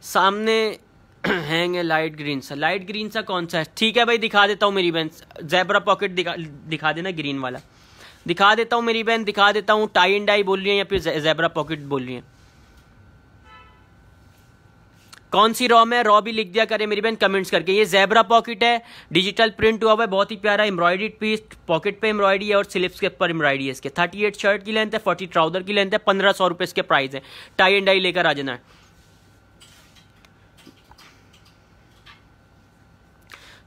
Speaker 1: सामने हैंग है लाइट ग्रीन सा, लाइट ग्रीन सा कौन सा है? ठीक है भाई दिखा देता हूँ मेरी बहन, ज़ेब्रा पॉकेट दिखा देना, ग्रीन वाला दिखा देता हूँ मेरी बहन, दिखा देता हूँ। टाई एंड डाई बोल रही है या फिर ज़ेब्रा पॉकेट बोल रही है? कौन सी रॉ में, रॉ भी लिख दिया करें मेरी बहन कमेंट्स करके। ये ज़ेब्रा पॉकेट है, डिजिटल प्रिंट हुआ हुआ है, बहुत ही प्यारा एम्ब्रॉयडर्ड पीस, पॉकेट पे एम्ब्रॉयडरी है और स्लिप्स के ऊपर एम्ब्रॉयडरी है इसके। 38 शर्ट की लेंथ है, 40 ट्राउजर की लेंथ है, 1500 रुपये इसके प्राइस है। टाई एंड डाई लेकर आ जाना है।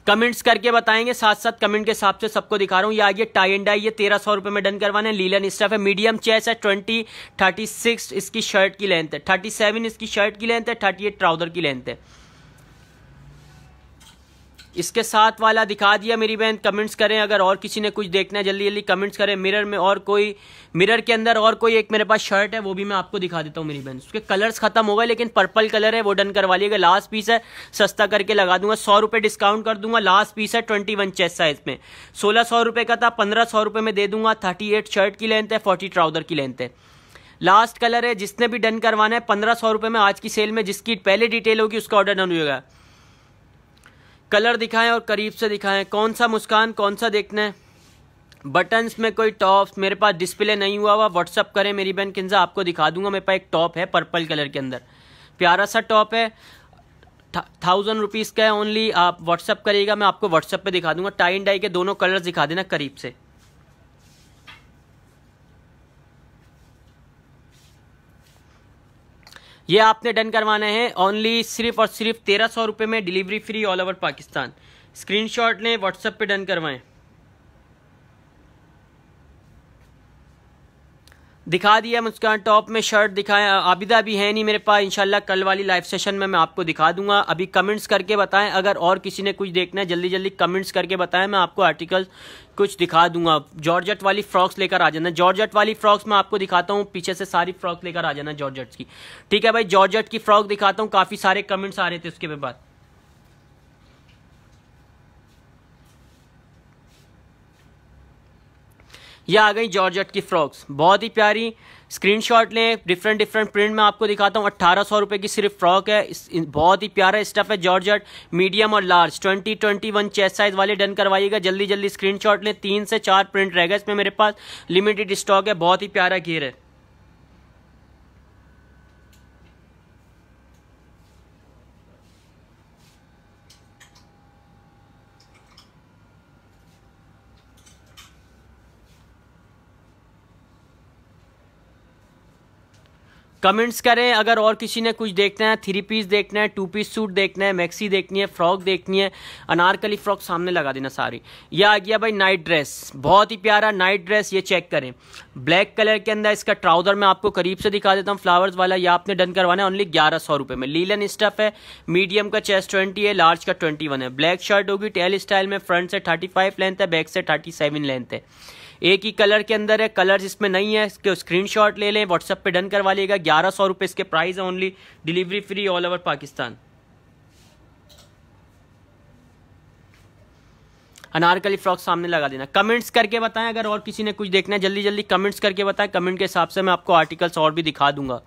Speaker 1: कमेंट्स करके बताएंगे, साथ साथ कमेंट के हिसाब से सबको दिखा रहा हूँ। ये आगे टाई एंड डाई, ये 1300 रुपये में डन करवाना है। लीलन स्टफ है, मीडियम चेस्ट है, 36 इसकी शर्ट की लेंथ है, 37 इसकी शर्ट की लेंथ है, 38 ट्राउजर की लेंथ है। इसके साथ वाला दिखा दिया मेरी बहन। कमेंट्स करें अगर और किसी ने कुछ देखना है, जल्दी जल्दी कमेंट्स करें। मिरर में और कोई, मिरर के अंदर और कोई एक मेरे पास शर्ट है, वो भी मैं आपको दिखा देता हूँ मेरी बहन। उसके कलर्स खत्म हो गए, लेकिन पर्पल कलर है, वो डन करवा लिएगा। लास्ट पीस है, सस्ता करके लगा दूंगा, 100 रुपये डिस्काउंट कर दूंगा। लास्ट पीस है 21 चेस्ट साइज में, 1600 रुपये का था, 1500 रुपये में दे दूंगा। 38 शर्ट की लेंथ है, 40 ट्राउजर की लेंथ है। लास्ट कलर है, जिसने भी डन करवाना है 1500 रुपये में आज की सेल में, जिसकी पहले डिटेल होगी उसका ऑर्डर डन होगा। कलर दिखाएं और करीब से दिखाएं, कौन सा मुस्कान, कौन सा देखना है। बटन्स में कोई टॉप्स मेरे पास डिस्प्ले नहीं हुआ हुआ, व्हाट्सअप करें मेरी बहन किन्जा, आपको दिखा दूंगा। मेरे पास एक टॉप है पर्पल कलर के अंदर, प्यारा सा टॉप है, 1000 रुपीज़ का है ओनली। आप व्हाट्सअप करिएगा, मैं आपको व्हाट्सअप पे दिखा दूंगा। टाई एंड डाई के दोनों कलर्स दिखा देना करीब से। ये आपने डन करवाना है ओनली सिर्फ और सिर्फ 1300 रुपये में, delivery free all over Pakistan. Screenshot लें, व्हाट्सएप पे डन करवाएं। दिखा दिया मुस्कान, टॉप में शर्ट दिखाएं। आबिदा भी है नहीं मेरे पास, इंशाल्लाह कल वाली लाइव सेशन में मैं आपको दिखा दूंगा। अभी कमेंट्स करके बताएं, अगर और किसी ने कुछ देखना है जल्दी जल्दी कमेंट्स करके बताएं, मैं आपको आर्टिकल कुछ दिखा दूंगा। जॉर्जेट वाली फ्रॉक्स लेकर आ जाना, जॉर्जेट वाली फ्रॉक्स मैं आपको दिखाता हूँ, पीछे से सारी फ्रॉक लेकर आ जाना जॉर्जेट की। ठीक है भाई, जॉर्जेट की फ्रॉक दिखाता हूँ, काफ़ी सारे कमेंट्स आ रहे थे उसके बाद। ये आ गई जॉर्जेट की फ्रॉक्स, बहुत ही प्यारी। स्क्रीनशॉट लें, डिफरेंट डिफरेंट प्रिंट में आपको दिखाता हूँ। 1800 रुपये की सिर्फ फ्रॉक है, बहुत ही प्यारा स्टफ है जॉर्जेट। मीडियम और लार्ज 20-21 चेस्ट साइज वाले डन करवाइएगा, जल्दी जल्दी स्क्रीनशॉट लें। 3 से 4 प्रिंट रहेगा इसमें, मेरे पास लिमिटेड स्टॉक है, बहुत ही प्यारा घेर है। कमेंट्स करें अगर और किसी ने कुछ देखना है, 3 पीस देखना है, 2 पीस सूट देखना है, मैक्सी देखनी है, फ्रॉक देखनी है, अनारकली फ्रॉक सामने लगा देना सारी। ये आ गया भाई नाइट ड्रेस, बहुत ही प्यारा नाइट ड्रेस। ये चेक करें, ब्लैक कलर के अंदर इसका ट्राउजर मैं आपको करीब से दिखा देता हूँ, फ्लावर्स वाला। ये आपने डन करवाना है ओनली 1100 रुपये में। लीलन स्टफ है, मीडियम का चेस्ट 20 है, लार्ज का 21 है। ब्लैक शर्ट होगी टेल स्टाइल में, फ्रंट से 35 लेंथ है, बैक से 37 लेंथ है। एक ही कलर के अंदर है, कलर्स इसमें नहीं है। इसके स्क्रीनशॉट ले लें, व्हाट्सएप पे डन करवा लिएगा। 1100 रुपये इसके प्राइस है only, delivery free all over Pakistan. Anarkali frock सामने लगा देना। कमेंट्स करके बताएं अगर और किसी ने कुछ देखना है, जल्दी जल्दी कमेंट्स करके बताएं, कमेंट के हिसाब से मैं आपको आर्टिकल्स और भी दिखा दूंगा।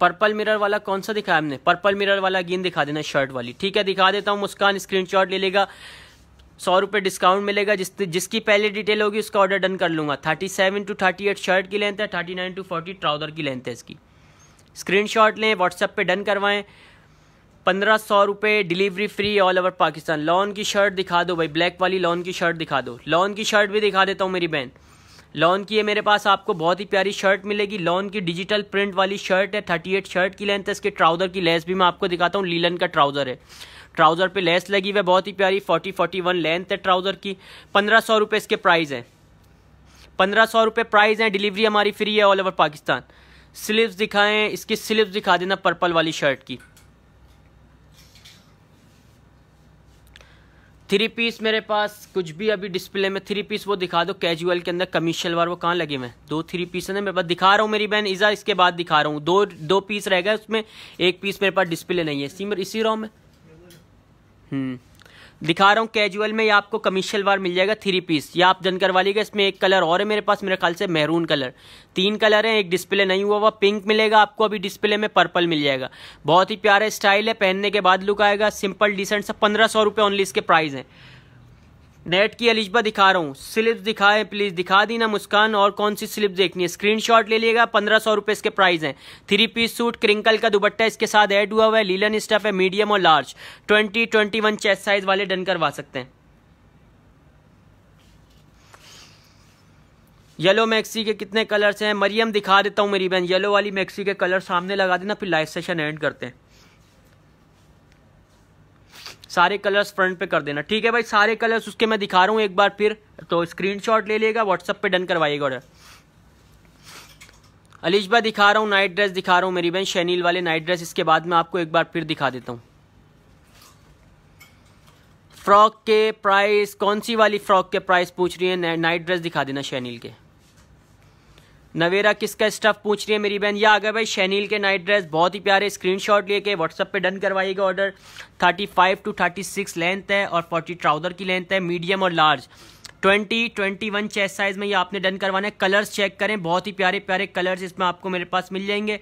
Speaker 1: पर्पल मिरर वाला कौन सा दिखाया हमने, पर्पल मिरर वाला अगेन दिखा देना शर्ट वाली। ठीक है, दिखा देता हूँ। मुस्कान स्क्रीनशॉट ले लेगा, 100 रुपये डिस्काउंट मिलेगा। जिसकी पहले डिटेल होगी उसका ऑर्डर डन कर लूँगा। 37 to 38 शर्ट की लेंथ है, 39 to 40 ट्राउजर की लेंथ है इसकी। स्क्रीनशॉट लें, व्हाट्सएप पे डन करवाएं। 1500 रुपये, delivery free all over Pakistan. Lawn की शर्ट दिखा दो भाई, ब्लैक वाली लॉन की शर्ट दिखा दो। लॉन की शर्ट भी दिखा देता हूँ मेरी बहन। लॉन की है मेरे पास, आपको बहुत ही प्यारी शर्ट मिलेगी। लॉन की डिजिटल प्रिंट वाली शर्ट है, 38 शर्ट की लेंथ है। इसके ट्राउजर की लेस भी मैं आपको दिखाता हूँ, लीलन का ट्राउजर है, ट्राउजर पे लेस लगी हुई है, बहुत ही प्यारी। 40-41 लेंथ है ट्राउजर की। 1500 रुपये इसके प्राइस हैं, 1500 रुपये प्राइस हैं। डिलीवरी हमारी फ्री है ऑल ओवर पाकिस्तान। स्लीव्स दिखाएं, इसकी स्लीव्स दिखा देना पर्पल वाली शर्ट की। 3 पीस मेरे पास कुछ भी अभी डिस्प्ले में 3 पीस वो दिखा दो कैजुअल के अंदर, कमीज शलवार वो कहाँ लगे हुए हैं। 2 3 पीस है ना मेरे पास, दिखा रहा हूँ मेरी बहन इज़ा, इसके बाद दिखा रहा हूँ। दो पीस रह गए उसमें, एक पीस मेरे पास डिस्प्ले नहीं है। इसी रॉ में दिखा रहा हूँ कैजुअल में। ये आपको कमीज शलवार मिल जाएगा 3 पीस, ये आप डन करवा लीजिएगा। इसमें एक कलर और है मेरे पास, मेरे ख्याल से मैरून कलर। 3 कलर हैं, एक डिस्प्ले नहीं हुआ हुआ। पिंक मिलेगा आपको अभी डिस्प्ले में, पर्पल मिल जाएगा। बहुत ही प्यारा स्टाइल है, पहनने के बाद लुक आएगा। सिंपल डिसेंट सा 1500 रुपये ओनली इसके प्राइस हैं। नेट की अलिशबा दिखा रहा हूँ, स्लिप्स दिखाएं प्लीज, दिखा दी ना मुस्कान, और कौन सी स्लिप देखनी है स्क्रीनशॉट ले लिएगा। 1500 रुपए इसके प्राइस हैं। 3 पीस सूट, क्रिंकल का दुपट्टा इसके साथ ऐड हुआ हुआ है, लीलन स्टफ है, मीडियम और लार्ज, 20-21 चेस्ट साइज वाले डन करवा सकते हैं। येलो मैक्सी के कितने कलर्स हैं मरियम, दिखा देता हूँ मेरी बहन, येलो वाली मैक्सी के कलर सामने लगा देना, फिर लाइव सेशन एंड करते हैं। सारे कलर्स फ्रंट पे कर देना, ठीक है भाई। सारे कलर्स उसके मैं दिखा रहा हूँ एक बार फिर, तो स्क्रीनशॉट ले लेगा, व्हाट्सएप पे डन करवाइएगा ऑर्डर। अलिशबा दिखा रहा हूँ, नाइट ड्रेस दिखा रहा हूँ मेरी बहन, शैनील वाले नाइट ड्रेस, इसके बाद मैं आपको एक बार फिर दिखा देता हूँ। फ्रॉक के प्राइस, कौन सी वाली फ्रॉक के प्राइस पूछ रही है? नाइट ड्रेस दिखा देना शैनील के। नवेरा किसका स्टफ पूछ रही है मेरी बहन? ये आ गया भाई शैनील के नाइट ड्रेस, बहुत ही प्यारे, स्क्रीनशॉट लेके व्हाट्सएप पे डन करवाइएगा ऑर्डर। 35 to 36 लेंथ है और 40 ट्राउजर की लेंथ है, मीडियम और लार्ज, 20-21 चेस्ट साइज में ये आपने डन करवाना है। कलर्स चेक करें, बहुत ही प्यारे प्यारे कलर्स इसमें आपको मेरे पास मिल जाएंगे।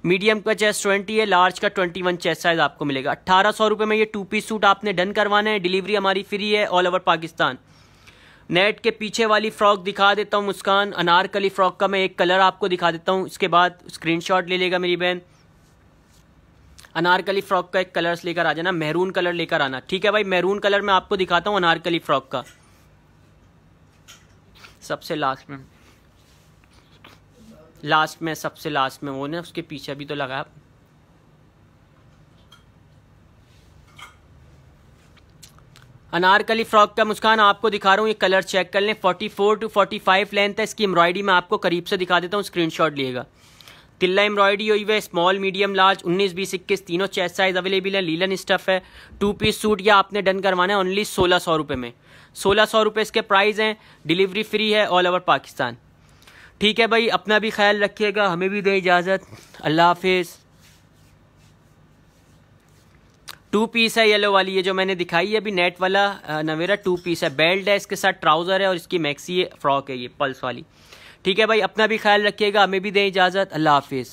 Speaker 1: मीडियम का चेस्ट 20 है, लार्ज का 21 चेस्ट साइज आपको मिलेगा। 1800 रुपये में ये 2 पीस सूट आपने डन करवाना है। डिलीवरी हमारी फ्री है ऑल ओवर पाकिस्तान। नेट के पीछे वाली फ्रॉक दिखा देता हूँ मुस्कान, अनारकली फ्रॉक का मैं एक कलर आपको दिखा देता हूँ, इसके बाद स्क्रीनशॉट ले लेगा मेरी बहन। अनारकली फ्रॉक का एक कलर्स लेकर आ जाना, मेहरून कलर लेकर आना, ठीक है भाई। मेहरून कलर मैं आपको दिखाता हूँ अनारकली फ्रॉक का, सबसे लास्ट में सबसे लास्ट में वो ना, उसके पीछे भी तो लगा। अनारकली फ्रॉक का मुस्कान आपको दिखा रहा हूँ, ये कलर चेक कर लें। 44 to 45 लेंथ है इसकी। एम्ब्रॉयडरी मैं आपको करीब से दिखा देता हूँ, स्क्रीनशॉट लिएगा। तिल्ला एम्ब्रॉयडरी हुई है, स्मॉल मीडियम लार्ज, 19, 20, 21 तीनों चेस्ट साइज अवेलेबल है। लीलन स्टफ है, 2 पीस सूट या आपने डन करवाना है ओनली 1600 रुपये में। 1600 रुपये इसके प्राइस हैं, डिलीवरी फ्री है ऑल ओवर पाकिस्तान। ठीक है भाई, अपना भी ख्याल रखिएगा, हमें भी दे इजाज़त, अल्लाह हाफिज़। 2 पीस है येलो वाली, ये जो मैंने दिखाई है अभी नेट वाला नवेरा 2 पीस है, बेल्ट है इसके साथ, ट्राउजर है और इसकी मैक्सी फ्रॉक है ये पल्स वाली। ठीक है भाई, अपना भी ख्याल रखिएगा, हमें भी दें इजाज़त, अल्लाह हाफिज़।